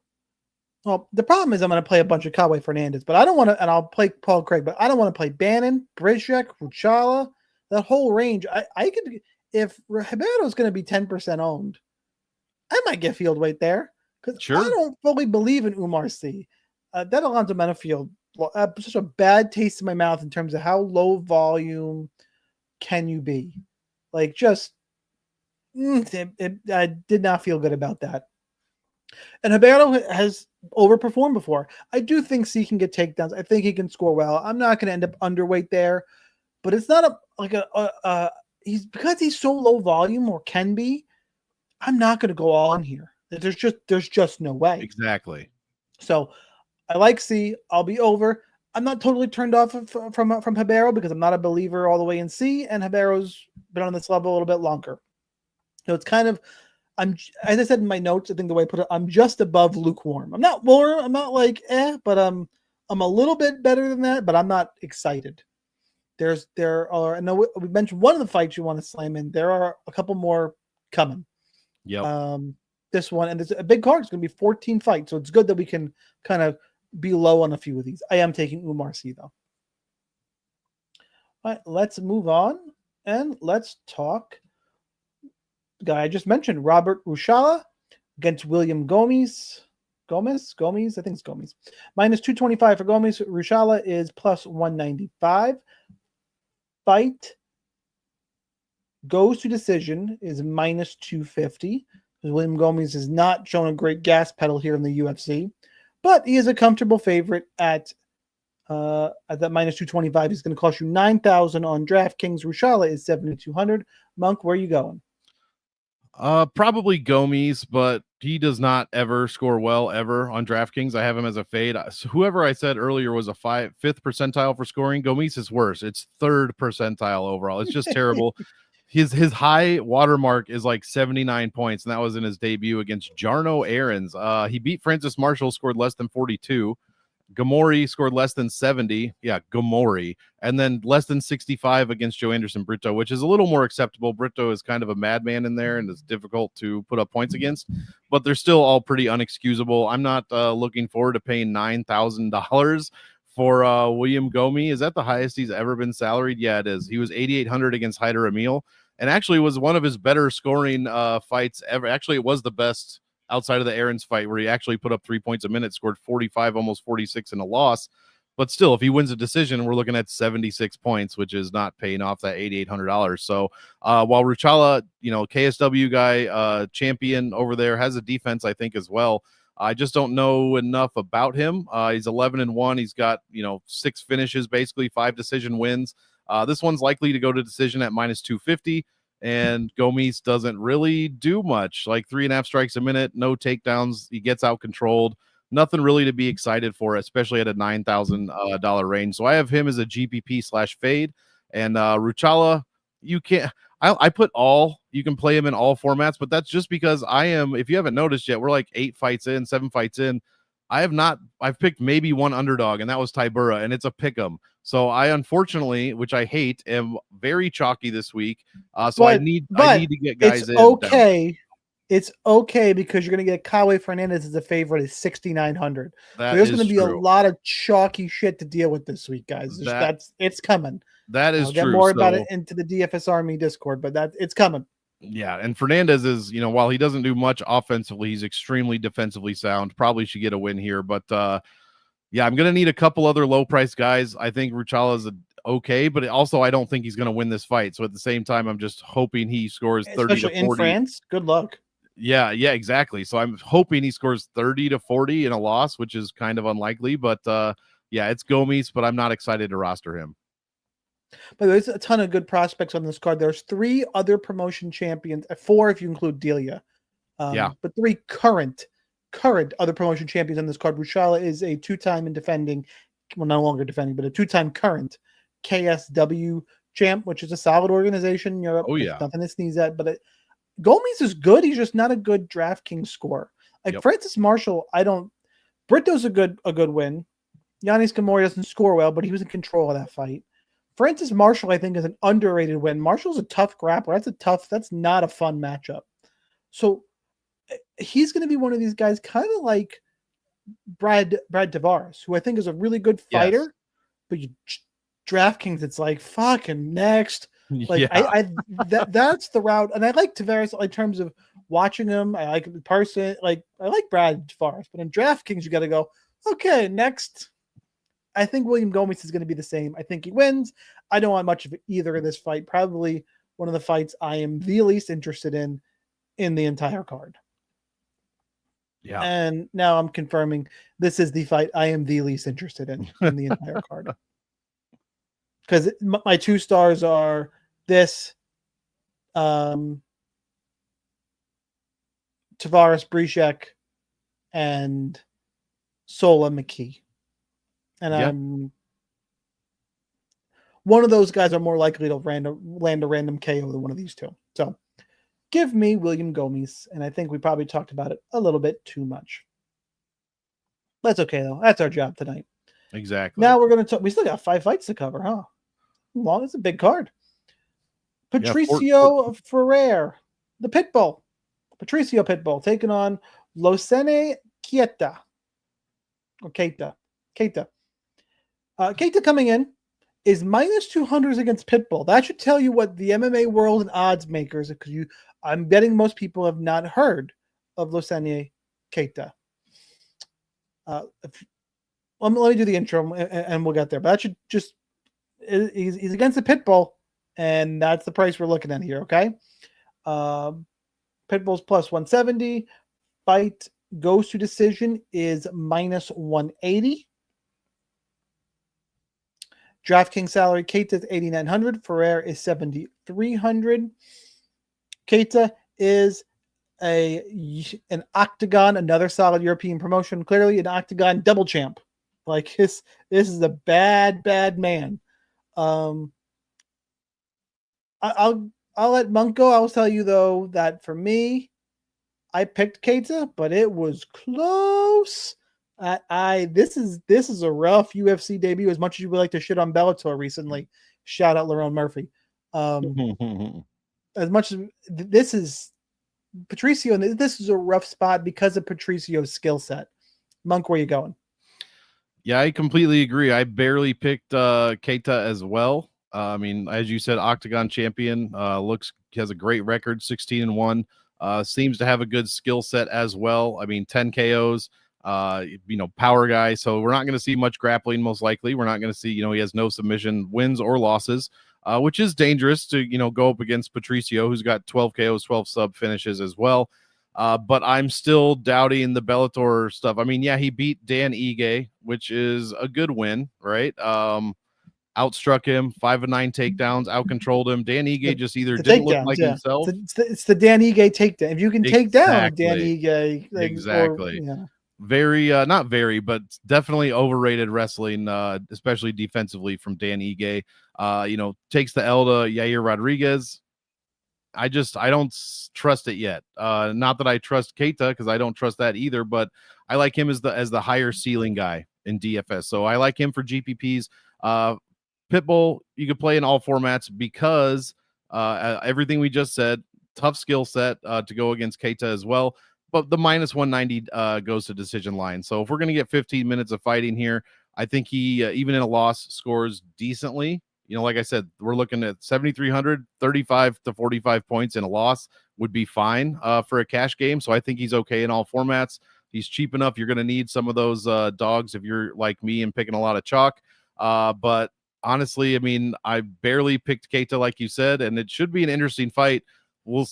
well, the problem is I'm going to play a bunch of Cowboy Fernandez, but I don't want to, and I'll play Paul Craig, but I don't want to play Bannon, Brizek, Ruchala, that whole range. I could, if Ribeiro is going to be 10% owned, I might get field weight there because I don't fully believe in Umar C. That Alonzo Menafield, such a bad taste in my mouth in terms of how low volume can you be. Like, just, I did not feel good about that. And Ribeiro has overperformed before. I do think C can get takedowns. I think he can score well. I'm not going to end up underweight there, but it's not because he's so low volume, or can be. I'm not going to go all in here. There's just no way. Exactly. So I like C. I'll be over. I'm not totally turned off from Ribeiro because I'm not a believer all the way in C, and Ribeiro's been on this level a little bit longer. So it's kind of, as I said in my notes, I think the way I put it, I'm just above lukewarm. I'm not warm. I'm not like but I'm a little bit better than that, but I'm not excited. There are, I know we mentioned one of the fights you want to slam in. There are a couple more coming. Yep. This one, and there's a big card. It's going to be 14 fights, so it's good that we can kind of be low on a few of these. I am taking Umar C though. All right, let's move on and let's talk. The guy I just mentioned, Robert Ruchala against William Gomes. Gomez, I think it's Gomes. Minus 225 for Gomes. Ruchala is plus 195. Fight goes to decision is minus 250. William Gomes has not shown a great gas pedal here in the UFC, but he is a comfortable favorite at that minus 225. He's going to cost you 9,000 on DraftKings. Ruchala is 7,200. Monk, where are you going? Probably Gomes, but he does not ever score well ever on DraftKings. I have him as a fade. So whoever I said earlier was a 5th percentile for scoring. Gomes is worse. It's 3rd percentile overall. It's just terrible. His high watermark is like 79 points, and that was in his debut against Jarno Aarons. He beat Francis Marshall, scored less than 42. Gamori scored less than 70. Yeah, Gamori. And then less than 65 against Joe Anderson Brito, which is a little more acceptable. Brito is kind of a madman in there and it's difficult to put up points against, but they're still all pretty unexcusable. I'm not looking forward to paying $9,000 for William Gomi. Is that the highest he's ever been salaried? Yeah, it is. He was 8,800 against Hyder Emil and actually was one of his better scoring fights ever. Actually, it was the best outside of the Aaron's fight where he actually put up 3 points a minute, scored 45, almost 46 in a loss. But still, if he wins a decision, we're looking at 76 points, which is not paying off that $8,800. So while Ruchala, KSW guy, champion over there, has a defense, I think, as well. I just don't know enough about him. He's 11-1. He's got, 6 finishes, basically 5 decision wins. This one's likely to go to decision at minus 250. And Gomes doesn't really do much, like 3.5 strikes a minute, no takedowns. He gets out controlled. Nothing really to be excited for, especially at a $9,000 range. So I have him as a GPP/fade. And Ruchala, you can't. I put all. You can play him in all formats, but that's just because if you haven't noticed yet, we're like 7 fights in. I've picked maybe one underdog, and that was Tybura, and it's a pick'em. So I unfortunately, which I hate, am very chalky this week. I need to get guys in. Okay. It's okay because you're going to get Kawe Fernandez as a favorite at 6,900. So there's going to be a lot of chalky shit to deal with this week, guys. It's coming. That is I'll true. Get more about it into the DFS Army Discord, but it's coming. Yeah, and Fernandez is, while he doesn't do much offensively, he's extremely defensively sound. Probably should get a win here, but I'm going to need a couple other low-priced guys. I think Ruchala is okay, but also I don't think he's going to win this fight. So at the same time, I'm just hoping he scores 30 Especially to 40. in France. Good luck. Yeah, exactly. So I'm hoping he scores 30 to 40 in a loss, which is kind of unlikely. But it's Gomes, but I'm not excited to roster him. But there's a ton of good prospects on this card. There's 3 other promotion champions, 4 if you include Delia. But 3 current other promotion champions on this card. Ruchala is a 2-time and defending, well, no longer defending, but a 2-time current KSW champ, which is a solid organization in Europe. Oh, yeah. Nothing to sneeze at, but Gomes is good. He's just not a good DraftKings scorer. Like Francis Marshall, Brito's a good win. Yanis Gamori doesn't score well, but he was in control of that fight. Francis Marshall, I think, is an underrated win. Marshall's a tough grappler. That's not a fun matchup. So he's going to be one of these guys, kind of like Brad Tavares, who I think is a really good fighter, but DraftKings, it's like fucking next. Like that's the route, and I like Tavares in terms of watching him. I like the person. Like I like Brad Tavares, but in DraftKings, you got to go. Okay, next. I think William Gomes is going to be the same. I think he wins. I don't want much of either of this fight. Probably one of the fights I am the least interested in the entire card. Yeah. And now I'm confirming this is the fight I am the least interested in the entire card. Because my 2 stars are this Tavares Brishek and Sola McKee. And I'm one of those guys are more likely to land a random KO than one of these 2. So give me William Gomes, and I think we probably talked about it a little bit too much. That's okay though. That's our job tonight. Exactly. Now we're going to talk. We still got 5 fights to cover, huh? Long. It's a big card. Patricio Ferrer, the Pitbull. Patricio Pitbull taking on Losene Keita. Or Keita. Keita coming in is minus 200 against Pitbull. That should tell you what the MMA world and odds makers, because I'm betting most people have not heard of Losene Keita. Let me do the intro and we'll get there. But that should just he's against the Pitbull, and that's the price we're looking at here. Okay, Pitbull's plus 170. Fight goes to decision is minus 180. DraftKings salary, Keita is 8,900. Ferrer is 7,300. Keita is an Octagon, another solid European promotion. Clearly an Octagon double champ. Like this is a bad man. I'll let Monk go. I will tell you though that for me, I picked Keita, but it was close This is a rough UFC debut. As much as you would like to shit on Bellator recently, shout out Lerone Murphy. As much as this is Patricio, and this is a rough spot because of Patricio's skill set. Monk, where you going? Yeah, I completely agree. I barely picked Keita as well. I mean, as you said, Octagon champion, has a great record, 16-1. Seems to have a good skill set as well. I mean, 10 KOs, power guy. So we're not going to see much grappling, most likely. We're not going to see, he has no submission wins or losses, which is dangerous to, go up against Patricio, who's got 12 KOs, 12 sub finishes as well. But I'm still doubting the Bellator stuff. I mean, yeah, he beat Dan Ige, which is a good win, right? Outstruck him, 5 of 9 takedowns, outcontrolled him. Dan Ige just either didn't look like himself. It's the Dan Ige takedown. If you can take down Dan Ige, exactly. Very, not very, but definitely overrated wrestling, especially defensively from Dan Ige. Takes the L to Yair Rodriguez. I don't trust it yet. Not that I trust Keita, because I don't trust that either, but I like him as the higher ceiling guy in DFS. So I like him for GPPs. Pitbull, you could play in all formats because everything we just said, tough skill set to go against Keita as well. But the minus 190 goes to decision line. So if we're going to get 15 minutes of fighting here, I think he, even in a loss, scores decently. Like I said, we're looking at 7,300, 35 to 45 points in a loss would be fine for a cash game. So I think he's okay in all formats. He's cheap enough. You're going to need some of those dogs if you're like me and picking a lot of chalk. But honestly, I mean, I barely picked Keita, like you said, and it should be an interesting fight. We'll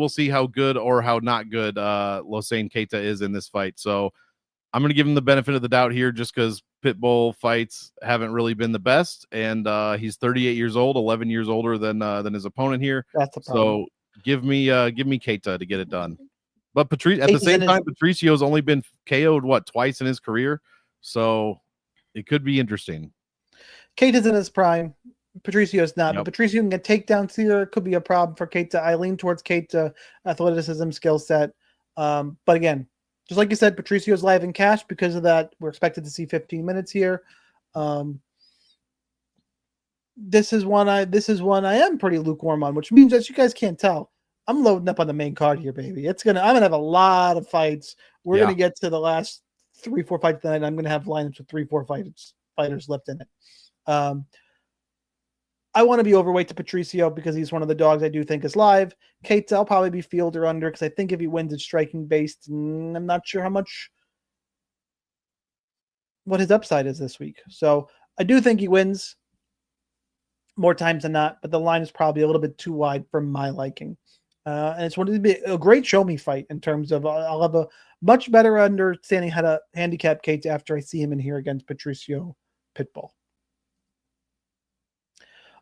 see how good or how not good Losane Keita is in this fight. So I'm going to give him the benefit of the doubt here just because Pitbull fights haven't really been the best. And he's 38 years old, 11 years older than his opponent here. That's the problem. So give me Keita to get it done. But at the same time, Patricio's only been KO'd, twice in his career. So it could be interesting. Keita's in his prime. Patricio's not. Yep. But Patricio can get takedowns here. Could be a problem for Keita. I lean towards Keita, athleticism, skill set. But again, just like you said, Patricio's live in cash. Because of that, we're expected to see 15 minutes here. This is one I am pretty lukewarm on, which means, as you guys can't tell, I'm loading up on the main card here, baby. I'm gonna have a lot of fights. We're gonna get to the last 3-4 fights tonight. I'm gonna have lineups with 3-4 fighters left in it. I want to be overweight to Patricio because he's one of the dogs I do think is live. Keita, I'll probably be field or under because I think if he wins, it's striking based. And I'm not sure what his upside is this week. So I do think he wins more times than not, but the line is probably a little bit too wide for my liking. And it's going to be a great show me fight in terms of I'll have a much better understanding how to handicap Keita after I see him in here against Patricio Pitbull.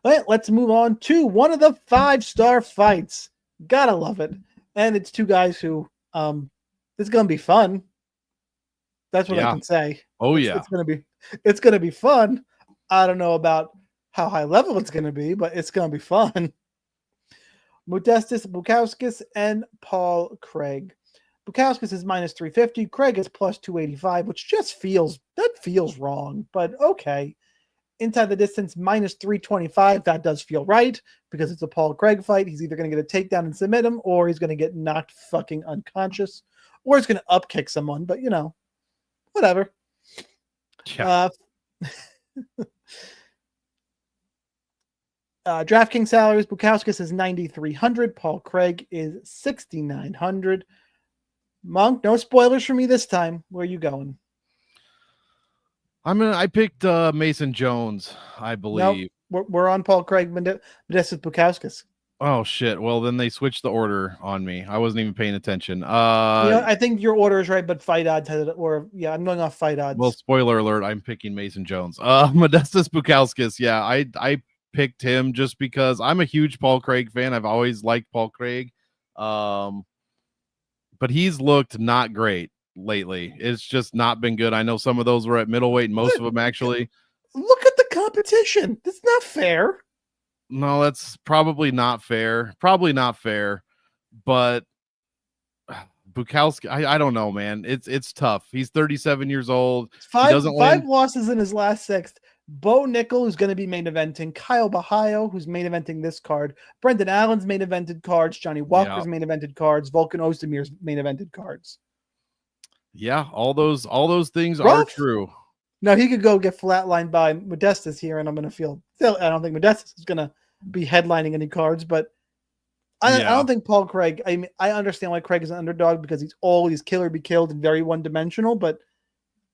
All right, let's move on to one of the 5-star fights. Gotta love it. And it's two guys who it's gonna be fun. That's what I can say. It's gonna be fun. I don't know about how high level it's gonna be, but it's gonna be fun. Modestas Bukauskas and Paul Craig. Bukauskas is minus 350. Craig is plus 285, which just feels wrong, but okay. Inside the distance, minus 325. That does feel right because it's a Paul Craig fight. He's either going to get a takedown and submit him, or he's going to get knocked fucking unconscious, or he's going to upkick someone. But whatever. Yeah. DraftKings salaries: Bukauskas is 9,300. Paul Craig is 6,900. Monk, no spoilers for me this time. Where are you going? I picked Mason Jones, I believe. Nope, we're on Paul Craig, Modestas Bukauskas. Oh shit! Well, then they switched the order on me. I wasn't even paying attention. I think your order is right, but fight odds had it. I'm going off fight odds. Well, spoiler alert: I'm picking Mason Jones. Modestas Bukauskas. Yeah, I picked him just because I'm a huge Paul Craig fan. I've always liked Paul Craig, but he's looked not great lately. It's just not been good. I know some of those were at middleweight, and most of them actually. Look at the competition. That's not fair. No, that's probably not fair. But Bukowski, I don't know, man. It's tough. He's 37 years old. He Five doesn't land. losses in his last 6. Bo Nickel, who's going to be main eventing. Kyle Bahayo, who's main eventing this card. Brendan Allen's main evented cards. Johnny Walker's main evented cards. Vulcan Ozdemir's main evented cards. Yeah, all those things are true. Now he could go get flatlined by Modestas here, and I'm going to feel. Still, I don't think Modestas is going to be headlining any cards, but I don't think Paul Craig. I mean, I understand why Craig is an underdog because he's always kill or be killed and very one dimensional, but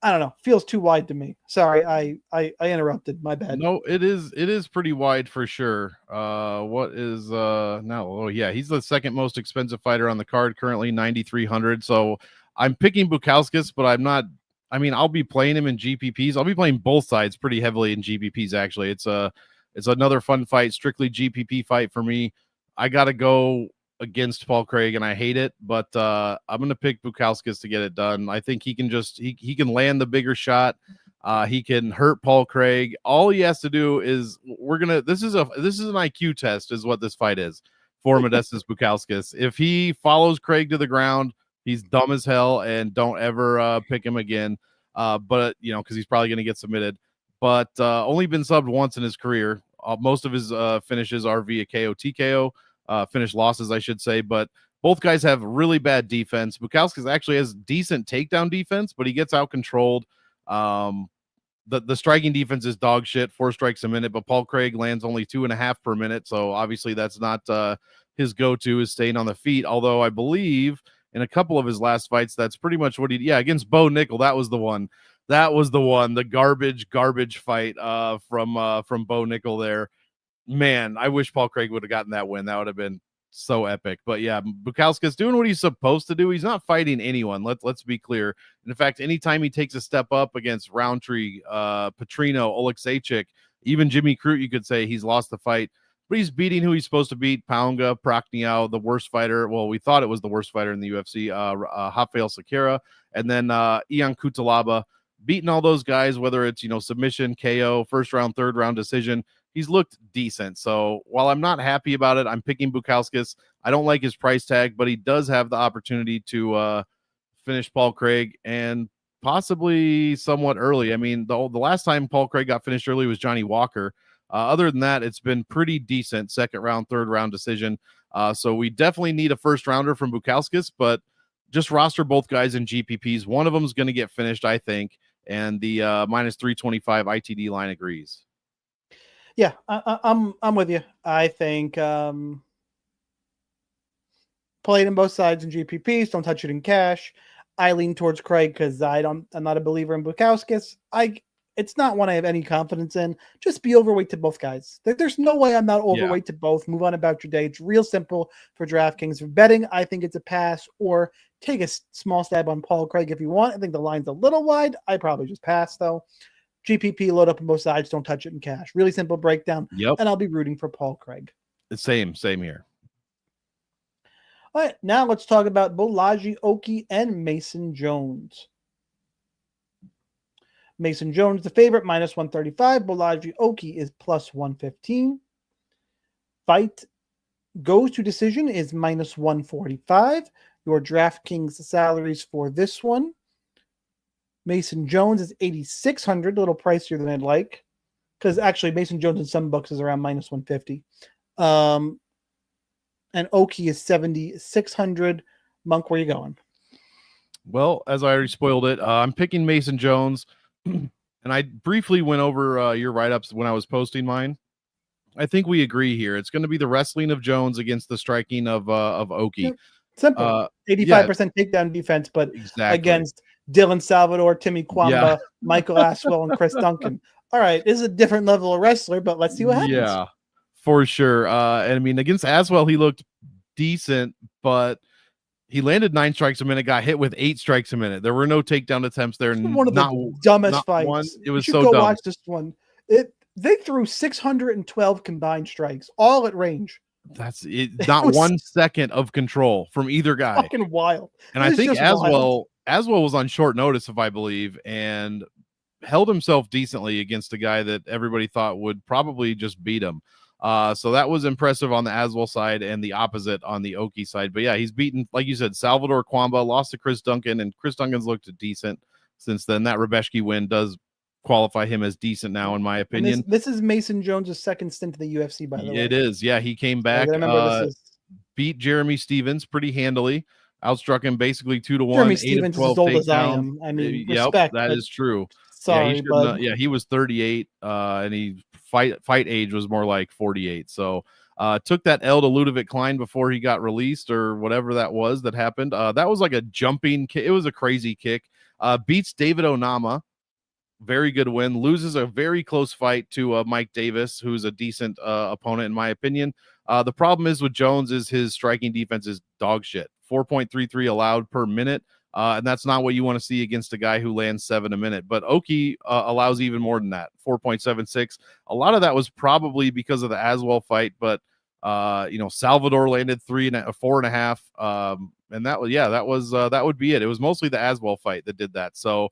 I don't know. Feels too wide to me. Sorry, I interrupted. My bad. No, it is pretty wide for sure. What is now? Oh yeah, he's the second most expensive fighter on the card currently, 9,300. So I'm picking Bukauskas, but I'm not. I mean, I'll be playing him in GPPs. I'll be playing both sides pretty heavily in GPPs. Actually, it's another fun fight, strictly GPP fight for me. I got to go against Paul Craig, and I hate it, but I'm going to pick Bukauskas to get it done. I think he can he can land the bigger shot. He can hurt Paul Craig. All he has to do is this is an IQ test is what this fight is for Modestas Bukauskas. If he follows Craig to the ground, he's dumb as hell, and don't ever pick him again. But because he's probably going to get submitted. But only been subbed once in his career. Most of his finishes are via KO, TKO. Finish losses, I should say, but both guys have really bad defense. Bukauskas actually has decent takedown defense, but he gets out controlled. The striking defense is dog shit, 4 strikes a minute, but Paul Craig lands only 2.5 per minute. So obviously that's not his go-to is staying on the feet. Although I believe in a couple of his last fights, that's pretty much what against Bo Nickel. That was the one, the garbage fight from Bo Nickel there. Man, I wish Paul Craig would have gotten that win. That would have been so epic. But yeah, Bukauskas doing what he's supposed to do. He's not fighting anyone. Let's be clear. And in fact, anytime he takes a step up against Roundtree, Petrino, Oleksiejczyk, even Jimmy Crute, you could say he's lost the fight. But he's beating who he's supposed to beat. Pounga, Prachnio, the worst fighter. Well, we thought it was the worst fighter in the UFC. Rafael Sakara, and then Ian Cutelaba, beating all those guys, whether it's submission, KO, first round, third round decision. He's looked decent. So while I'm not happy about it, I'm picking Bukauskas. I don't like his price tag, but he does have the opportunity to finish Paul Craig, and possibly somewhat early. I mean, the last time Paul Craig got finished early was Johnny Walker. Other than that, it's been pretty decent second round, third round decision. So we definitely need a first rounder from Bukauskas, but just roster both guys in GPPs. One of them is going to get finished, I think, and the minus 325 ITD line agrees. Yeah, I'm with you. I think play it in both sides in GPPs. Don't touch it in cash. I lean towards Craig because I'm not a believer in Bukauskas. It's not one I have any confidence in. Just be overweight to both guys. There's no way I'm not overweight to both. Move on about your day. It's real simple for DraftKings. For betting, I think it's a pass, or take a small stab on Paul Craig if you want. I think the line's a little wide. I probably just pass though. GPP, load up on both sides. Don't touch it in cash. Really simple breakdown. Yep. And I'll be rooting for Paul Craig. Same here. All right, now let's talk about Bolaji Oki and Mason Jones. Mason Jones, the favorite, minus 135. Bolaji Oki is plus 115. Fight goes to decision is minus 145. Your DraftKings salaries for this one. Mason Jones is 8,600, a little pricier than I'd like, because actually Mason Jones in some books is around minus 150. And Oki is 7,600. Monk, where you going? Well, as I already spoiled it, I'm picking Mason Jones, and I briefly went over your write-ups when I was posting mine. I think we agree here. It's going to be the wrestling of Jones against the striking of Oki. Yeah, simple. 85% takedown defense, but against Dylan Salvador, Timmy Kwamba, Michael Aswell, and Chris Duncan. All right, this is a different level of wrestler, but let's see what happens. Yeah, for sure. And I mean, against Aswell, he looked decent, but he landed 9 strikes a minute, got hit with 8 strikes a minute. There were no takedown attempts there. One of the dumbest fights. One. It was so dumb. Go watch this one. They threw 612 combined strikes, all at range. That's it. Not 1 second of control from either guy. Fucking wild. And I think Aswell was on short notice, if I believe, and held himself decently against a guy that everybody thought would probably just beat him. So that was impressive on the Aswell side and the opposite on the Oki side. But yeah, he's beaten, like you said, Salvador Kwamba, lost to Chris Duncan, and Chris Duncan's looked decent since then. That Rebeshki win does qualify him as decent now, in my opinion. This is Mason Jones' second stint in the UFC, by the way. It is. Yeah, he came back, I remember this is... beat Jeremy Stevens pretty handily, outstruck him basically 2-1. Jeremy Stevens is as old as I am. I mean, respect. That is true. Sorry, but he was 38, and he fight age was more like 48. So took that L to Ludovic Klein before he got released or whatever that was that happened. That was like a jumping kick. It was a crazy kick. Beats David Onama. Very good win. Loses a very close fight to Mike Davis, who's a decent opponent in my opinion. The problem is with Jones is his striking defense is dog shit. 4.33 allowed per minute. And that's not what you want to see against a guy who lands 7 a minute. But Oki allows even more than that, 4.76. A lot of that was probably because of the Aswell fight, but Salvador landed 4.5. And that would be it. It was mostly the Aswell fight that did that. So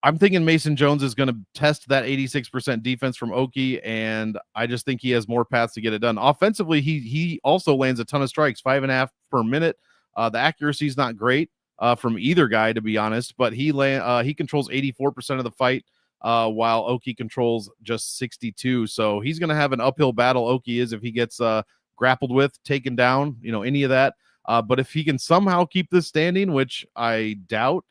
I'm thinking Mason Jones is going to test that 86% defense from Oki, and I just think he has more paths to get it done. Offensively, he also lands a ton of strikes, 5.5 per minute. The accuracy is not great from either guy, to be honest, but he controls 84% of the fight, while Oki controls just 62. So he's going to have an uphill battle. Oki is if he gets grappled with, taken down, any of that. But if he can somehow keep this standing, which I doubt,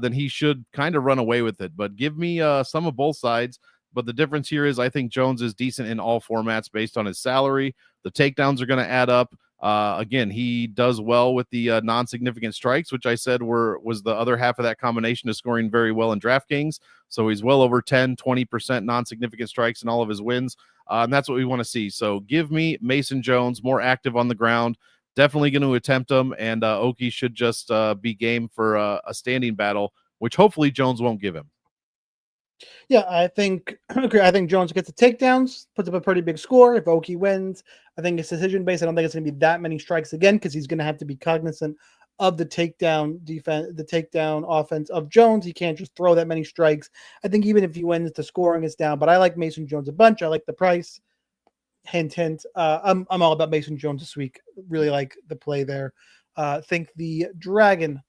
then he should kind of run away with it. But give me some of both sides. But the difference here is I think Jones is decent in all formats based on his salary. The takedowns are going to add up. Again, he does well with the non-significant strikes, which I said was the other half of that combination of scoring very well in DraftKings. So he's well over 10-20% non-significant strikes in all of his wins. And that's what we want to see. So give me Mason Jones, more active on the ground. Definitely going to attempt them, and Oki should just be game for a standing battle, which hopefully Jones won't give him. Yeah, I think Jones gets the takedowns, puts up a pretty big score. If Oki wins, I think it's decision based. I don't think it's going to be that many strikes again because he's going to have to be cognizant of the takedown defense, the takedown offense of Jones. He can't just throw that many strikes. I think even if he wins, the scoring is down. But I like Mason Jones a bunch. I like the price. Hint, hint. I'm all about Mason Jones this week. Really like the play there. Think the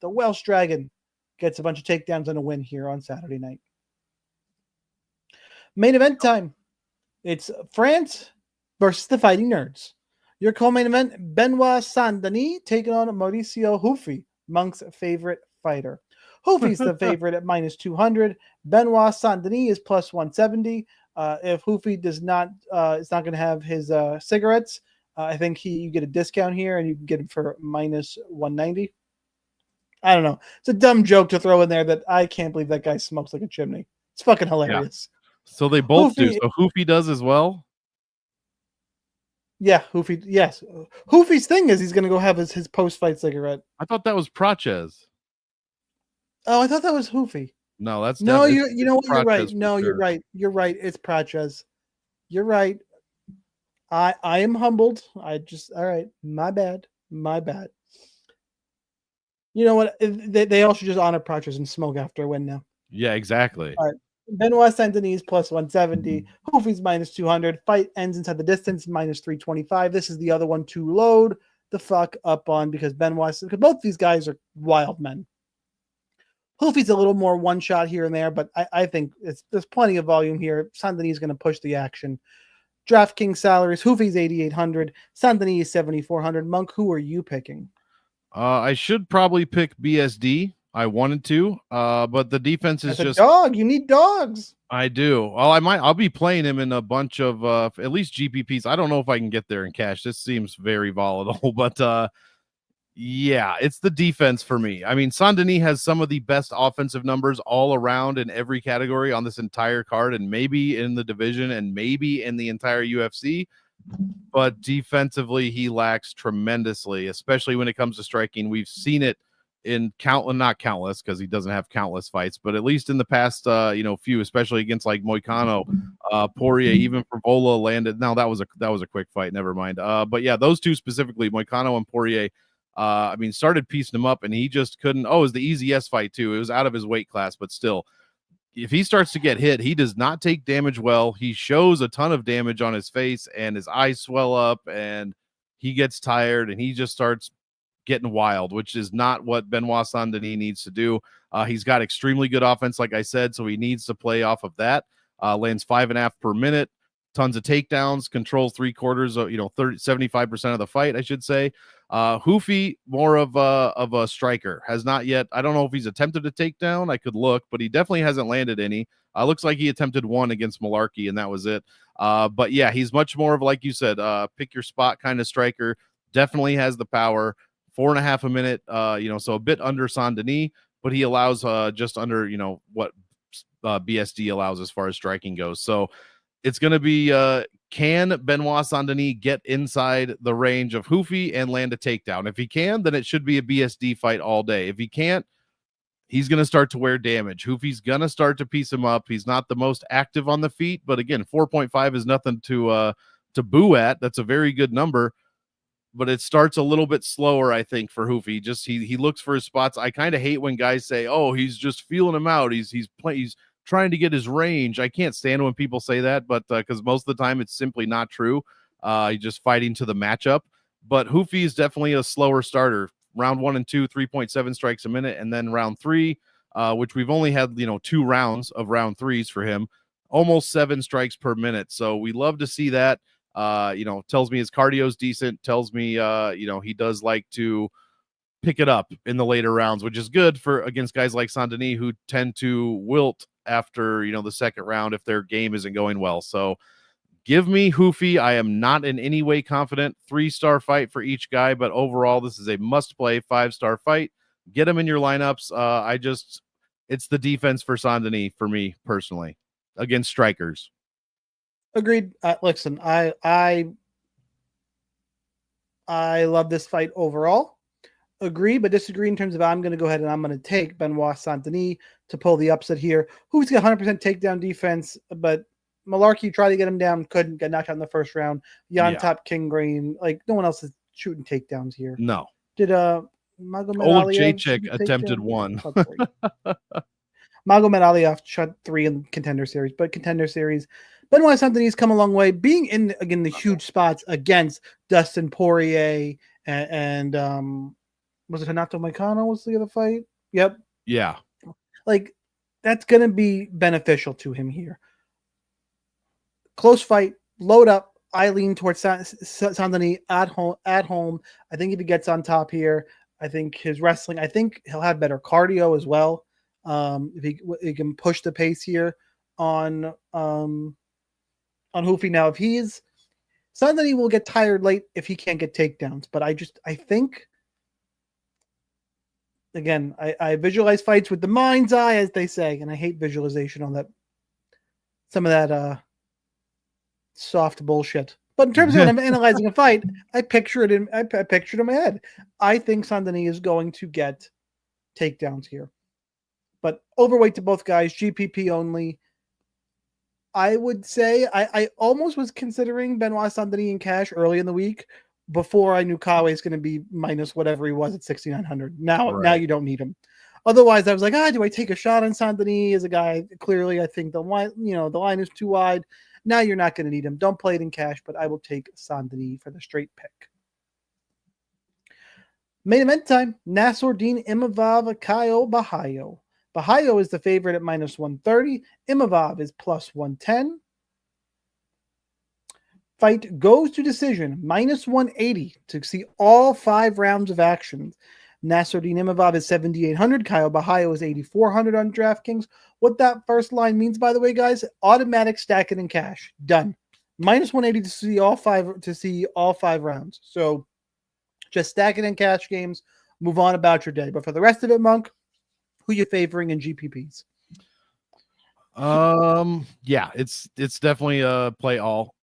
Welsh Dragon, gets a bunch of takedowns and a win here on Saturday night. Main event time. It's France versus the Fighting Nerds. Your co-main event: Benoit Saint-Denis taking on Mauricio Hufi, Monk's favorite fighter. Hufi's the favorite at -200. Benoit Saint-Denis is +170. If Hufi is not going to have his cigarettes, I think you get a discount here and you can get him for -190. I don't know. It's a dumb joke to throw in there that I can't believe that guy smokes like a chimney. It's fucking hilarious. Yeah. So they both do. So Hufi does as well? Yeah, Hufi. Yes. Hufi's thing is he's going to go have his post-fight cigarette. I thought that was Prochez. Oh, I thought that was Hufi. No, that's no. You know what? You're right. No, sure. You're right. You're right. It's Prochez. You're right. I am humbled. All right. My bad. You know what? They all should just honor Prochez and smoke after a win now. Yeah, exactly. All right. Benoit Saint-Denis +170. Hufi's -200. Fight ends inside the distance, -325. This is the other one to load the fuck up on because both these guys are wild men. Hufi's a little more one shot here and there, but I think there's plenty of volume here. Saint-Denis is going to push the action. DraftKings salaries: Hufi's 8,800, Saint-Denis is 7,400. Monk, who are you picking? I should probably pick BSD. I wanted to, but the defense is just a dog. You need dogs. I do. Well, I'll be playing him in a bunch of at least GPPs. I don't know if I can get there in cash. This seems very volatile, but yeah, it's the defense for me. I mean, Saint-Denis has some of the best offensive numbers all around in every category on this entire card, and maybe in the division, and maybe in the entire UFC. But defensively, he lacks tremendously, especially when it comes to striking. We've seen it in not countless because he doesn't have countless fights, but at least in the past few, especially against like Moicano, Poirier, even Favola landed. Now that was a quick fight, never mind. But yeah, those two specifically, Moicano and Poirier, started piecing him up and he just couldn't. Oh, it was the Easy S fight too. It was out of his weight class, but still if he starts to get hit, he does not take damage well. He shows a ton of damage on his face, and his eyes swell up, and he gets tired, and he just starts getting wild, which is not what Benoit Saint-Denis needs to do. He's got extremely good offense, like I said, so he needs to play off of that. Lands 5.5 per minute, tons of takedowns, controls 3/4 of 75% of the fight, I should say. Hoofy, more of a striker, has not yet. I don't know if he's attempted a takedown. I could look, but he definitely hasn't landed any. Looks like he attempted one against Malarkey, and that was it. But yeah, he's much more of, like you said, pick your spot kind of striker. Definitely has the power. 4.5 a minute, so a bit under Saint-Denis, but he allows just under, what BSD allows as far as striking goes. So it's going to be, can Benoit Saint-Denis get inside the range of Hoofy and land a takedown? If he can, then it should be a BSD fight all day. If he can't, he's going to start to wear damage. Hoofy's going to start to piece him up. He's not the most active on the feet, but again, 4.5 is nothing to boo at. That's a very good number. But it starts a little bit slower, I think, for Hoofy. Just he looks for his spots. I kind of hate when guys say, "Oh, he's just feeling him out. He's trying to get his range." I can't stand when people say that, but because most of the time it's simply not true. He's just fighting to the matchup. But Hoofy is definitely a slower starter. Round 1 and 2, 3.7 strikes a minute, and then round 3, which we've only had 2 rounds of round 3s for him, almost 7 strikes per minute. So we love to see that. Tells me his cardio is decent, tells me, he does like to pick it up in the later rounds, which is good for against guys like Saint-Denis who tend to wilt after, the second round if their game isn't going well. So give me Hoofy. I am not in any way confident. 3-star fight for each guy, but overall, this is a must-play 5-star fight. Get him in your lineups. It's the defense for Saint-Denis for me personally against strikers. Agreed. Listen, I love this fight overall. Agree, but disagree in terms of I'm going to go ahead and I'm going to take Benoit Saint-Denis to pull the upset here. Who's got 100% takedown defense, but Malarkey tried to get him down, couldn't, get knocked out in the first round. Top King Green, no one else is shooting takedowns here. No. Did Magomed Jacek attempted one. Magomed Aliyev shot 3 in Contender Series, but Contender Series, Benoit Saint-Denis come a long way. Being in, again, the huge spots against Dustin Poirier and was it Renato Moicano was the other fight? Yep. Yeah. That's going to be beneficial to him here. Close fight, load up. I lean towards Saint-Denis at home. I think if he gets on top here, I think his wrestling, I think he'll have better cardio as well. If he can push the pace here on Hoofy. Now, if he's Saint-Denis will get tired late if he can't get takedowns. But I think, again, I visualize fights with the mind's eye, as they say, and I hate visualization on that. Some of that soft bullshit. But in terms of when I'm analyzing a fight, I picture it in my head. I think Saint-Denis is going to get takedowns here. But overweight to both guys, GPP only. I would say I almost was considering Benoit Saint-Denis in cash early in the week before I knew Kawe is going to be minus whatever he was at 6,900. Now you don't need him. Otherwise, I was like, do I take a shot on Saint-Denis as a guy? Clearly, I think the line is too wide. Now you're not going to need him. Don't play it in cash, but I will take Saint-Denis for the straight pick. Main event time: Nassourdine Imavov, Caio Bahayo. Bahayo is the favorite at minus 130. Imavov is plus 110. Fight goes to decision, minus 180 to see all 5 rounds of action. Nassourdine Imavov is 7,800. Caio Bahayo is 8,400 on DraftKings. What that first line means, by the way, guys, automatic stack it in cash. Done. Minus 180 to see all 5 rounds. So just stack it in cash games. Move on about your day. But for the rest of it, Monk, who you favoring in GPPs? Yeah, it's definitely play all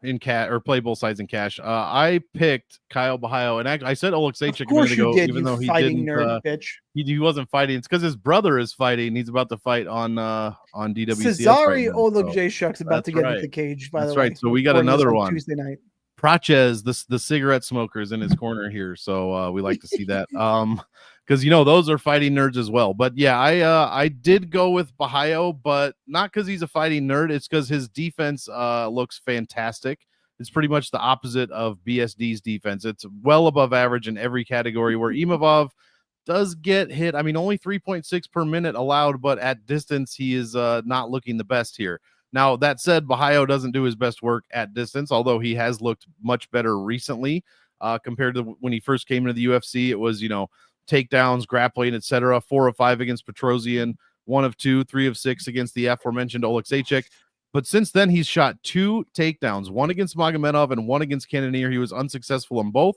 in cash or play both sides in cash. I picked Caio Bahayo, and I said Oleksiejczuk a minute ago, even though he didn't. Bitch. He wasn't fighting. It's because his brother is fighting. He's about to fight on DWC. Cesare Oleksiejczuk's about to get into the cage. By the way, that's right. So we got another one Tuesday night. Praches, the cigarette smoker, is in his corner here, so we like to see that. because those are fighting nerds as well. But yeah, I did go with Bahayo, but not because he's a fighting nerd. It's because his defense looks fantastic. It's pretty much the opposite of BSD's defense. It's well above average in every category, where Imavov does get hit. I mean, only 3.6 per minute allowed, but at distance, he is not looking the best here. Now, that said, Bahayo doesn't do his best work at distance, although he has looked much better recently compared to when he first came into the UFC. It was, takedowns, grappling, etc. 4 of 5 against Petrosian, 1 of 2, 3 of 6 against the aforementioned Oleksiejczuk. But since then, he's shot 2 takedowns, 1 against Magomedov and 1 against Cannonier. He was unsuccessful in both,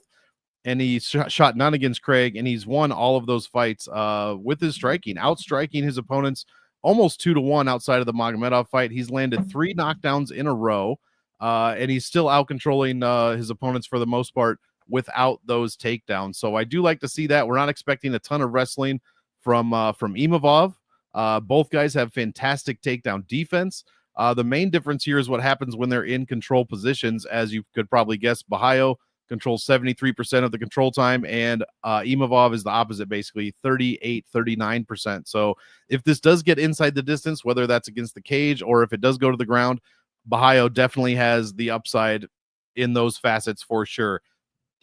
and he shot none against Craig, and he's won all of those fights with his striking, outstriking his opponents almost 2-1 outside of the Magomedov fight. He's landed 3 knockdowns in a row, and he's still out-controlling his opponents for the most part without those takedowns. So I do like to see that. We're not expecting a ton of wrestling from Imavov. Both guys have fantastic takedown defense. The main difference here is what happens when they're in control positions. As you could probably guess, Bahayo controls 73% of the control time, and Imavov is the opposite, basically 38-39%. So if this does get inside the distance, whether that's against the cage or if it does go to the ground, Bahayo definitely has the upside in those facets for sure.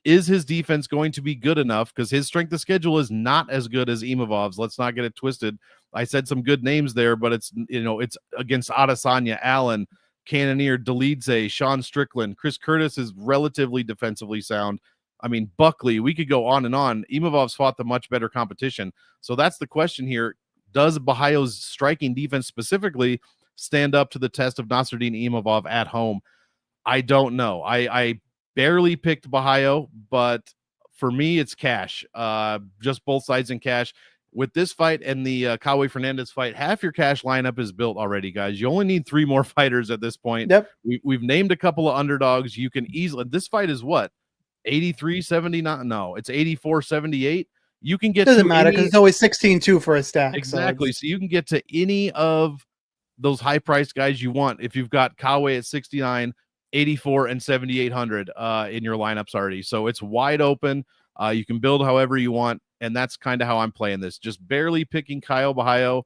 Is his defense going to be good enough? Because his strength of schedule is not as good as Imavov's. Let's not get it twisted. I said some good names there, but it's against Adesanya, Allen, Cannonier, Dolidze, Sean Strickland. Chris Curtis is relatively defensively sound. I mean, Buckley, we could go on and on. Imavov's fought the much better competition. So that's the question here. Does Bahayo's striking defense specifically stand up to the test of Nasruddin Imavov at home? I don't know. I barely picked Bahayo, but for me, it's cash. Just both sides in cash. With this fight and the Kawe Fernandez fight, half your cash lineup is built already, guys. You only need 3 more fighters at this point. Yep. We've named a couple of underdogs. You can easily, this fight is what? 83-79? No, it's 84-78. You can get doesn't matter because it's always 16-2 for a stack. Exactly. So you can get to any of those high priced guys you want if you've got Kawe at 69, 84, and 7,800 in your lineups already. So it's wide open. You can build however you want, and that's kind of how I'm playing this. Just barely picking Caio Bahayo.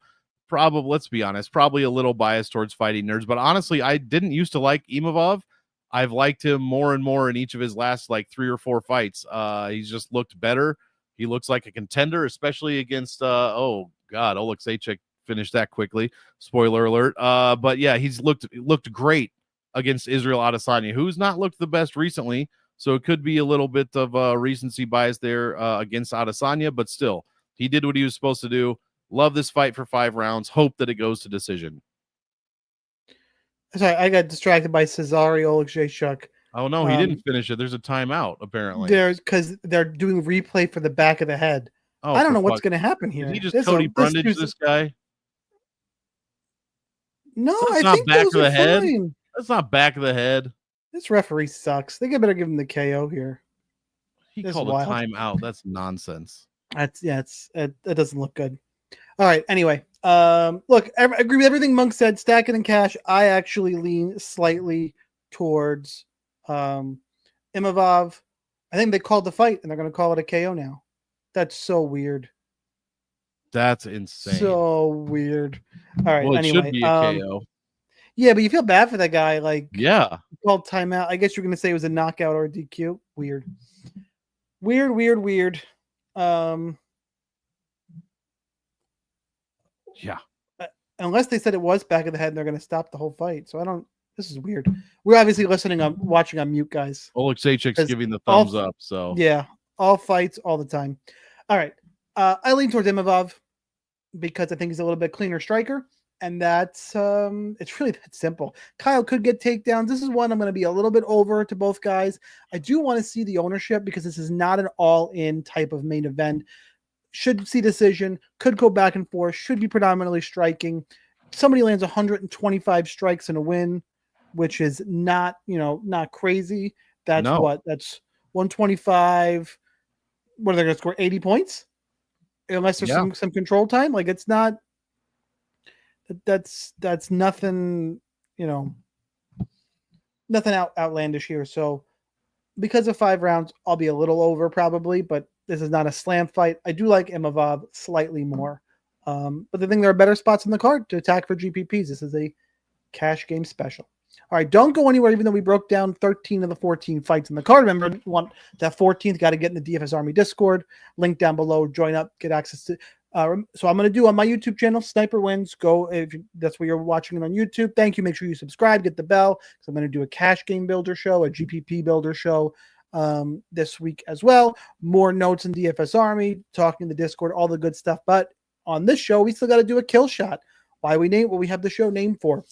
Probably, let's be honest, probably a little biased towards fighting nerds. But honestly, I didn't used to like Imavov. I've liked him more and more in each of his last 3 or 4 fights. He's just looked better. He looks like a contender, especially against Oleksiejczuk finished that quickly. Spoiler alert. But yeah, he's looked great against Israel Adesanya, who's not looked the best recently. So it could be a little bit of recency bias there against Adesanya, but still, he did what he was supposed to do. Love this fight for 5 rounds. Hope that it goes to decision. Sorry, I got distracted by Cesare Oleksiejczuk. Oh no, he didn't finish it. There's a timeout apparently. Because they're doing replay for the back of the head. Oh, I don't know what's going to happen here. Did he just Cody Brundage this guy? No, I think back of the head. Fine. That's not back of the head. This referee sucks. They better give him the KO here. He called a timeout. That's nonsense. It doesn't look good. All right. Anyway, look, I agree with everything Monk said. Stack it in cash. I actually lean slightly towards Imavov. I think they called the fight, and they're going to call it a KO now. That's so weird. That's insane. So weird. All right. Well, it anyway, should be a KO. Yeah, but you feel bad for that guy. Yeah. Called timeout. I guess you're going to say it was a knockout or a DQ. Weird. Yeah. Unless they said it was back of the head and they're going to stop the whole fight. So this is weird. We're obviously watching on mute, guys. Oleksiejczuk's giving the thumbs up. So yeah, all fights all the time. All right. I lean towards Imavov because I think he's a little bit cleaner striker. And that's it's really that simple. Kyle could get takedowns. This is one I'm going to be a little bit over to both guys. I do want to see the ownership because this is not an all-in type of main event. Should see decision, could go back and forth, should be predominantly striking. Somebody lands 125 strikes in a win, which is not crazy. That's that's 125. What are they going to score? 80 points? Unless there's some control time. It's not. That's nothing, nothing outlandish here. So because of 5 rounds, I'll be a little over probably, but This is not a slam fight. I do like Imavov slightly more. But I think there are better spots on the card to attack for GPPs. This is a cash game special. All right, don't go anywhere, even though we broke down 13 of the 14 fights in the card. Remember, if you want that 14th, got to get in the DFS Army Discord. Link down below. Join up, get access to. So I'm going to do on my YouTube channel, Sniper Wins. Go if that's where you're watching it on YouTube. Thank you. Make sure you subscribe, get the bell, because I'm going to do a cash game builder show, a GPP builder show this week as well. More notes in DFS Army, talking the Discord, all the good stuff. But on this show, we still got to do a kill shot. Why we name what we have the show named for.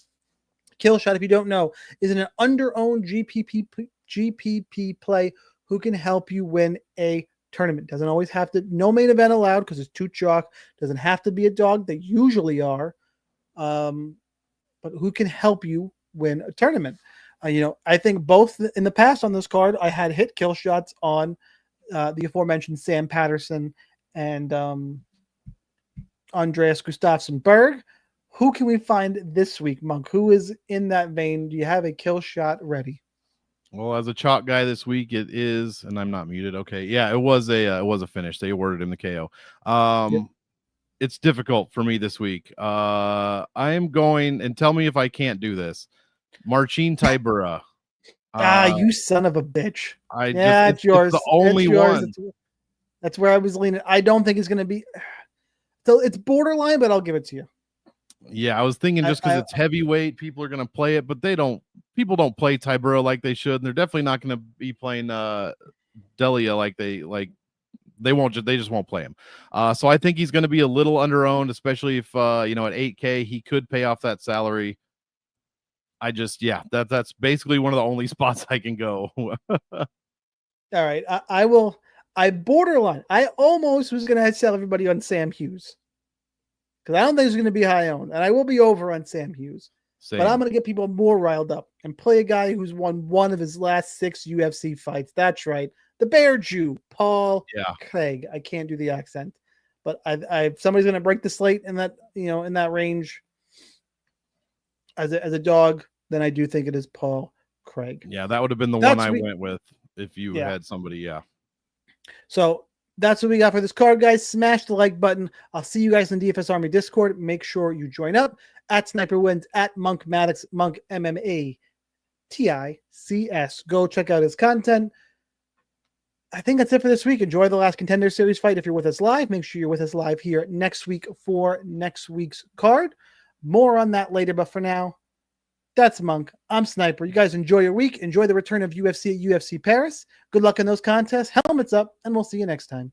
Killshot, if you don't know, is an under-owned GPP play who can help you win a tournament. Doesn't always have to, no main event allowed because it's too chalk. Doesn't have to be a dog. They usually are. But who can help you win a tournament? I think both in the past on this card, I had hit kill shots on the aforementioned Sam Patterson and Andreas Gustafsson Berg. Who can we find this week, Monk? Who is in that vein? Do you have a kill shot ready? Well, as a chalk guy this week, it is, and I'm not muted. Okay, yeah, it was a finish. They awarded him the KO. Yep. It's difficult for me this week. I am going, and tell me if I can't do this. Marcin Tybura. You son of a bitch! It's yours. It's the only one. That's where I was leaning. I don't think it's going to be. So it's borderline, but I'll give it to you. Yeah, I was thinking just because it's heavyweight, people are going to play it, but people don't play Tybura like they should. And they're definitely not going to be playing Delia like they just won't play him. So I think he's going to be a little underowned, especially if at 8K he could pay off that salary. That's basically one of the only spots I can go. All right, I borderline. I almost was going to sell everybody on Sam Hughes. Because I don't think it's going to be high owned. And I will be over on Sam Hughes. Same. But I'm going to get people more riled up and play a guy who's won one of his last 6 UFC fights. That's right. The Bear Jew, Paul Craig. I can't do the accent. But if somebody's going to break the slate in that, in that range as a dog, then I do think it is Paul Craig. Yeah, that would have been the one I went with if you had somebody, So that's what we got for this card, guys. Smash the like button. I'll see you guys in DFS Army Discord. Make sure you join up at Sniper Wins, at Monk Maddox, Monk MMA TICS. Go check out his content. I think that's it for this week. Enjoy the last Contender Series fight. If you're with us live, make sure you're with us live here next week for next week's card. More on that later, but for now, that's Monk. I'm Sniper. You guys enjoy your week. Enjoy the return of UFC at UFC Paris. Good luck in those contests. Helmets up, and we'll see you next time.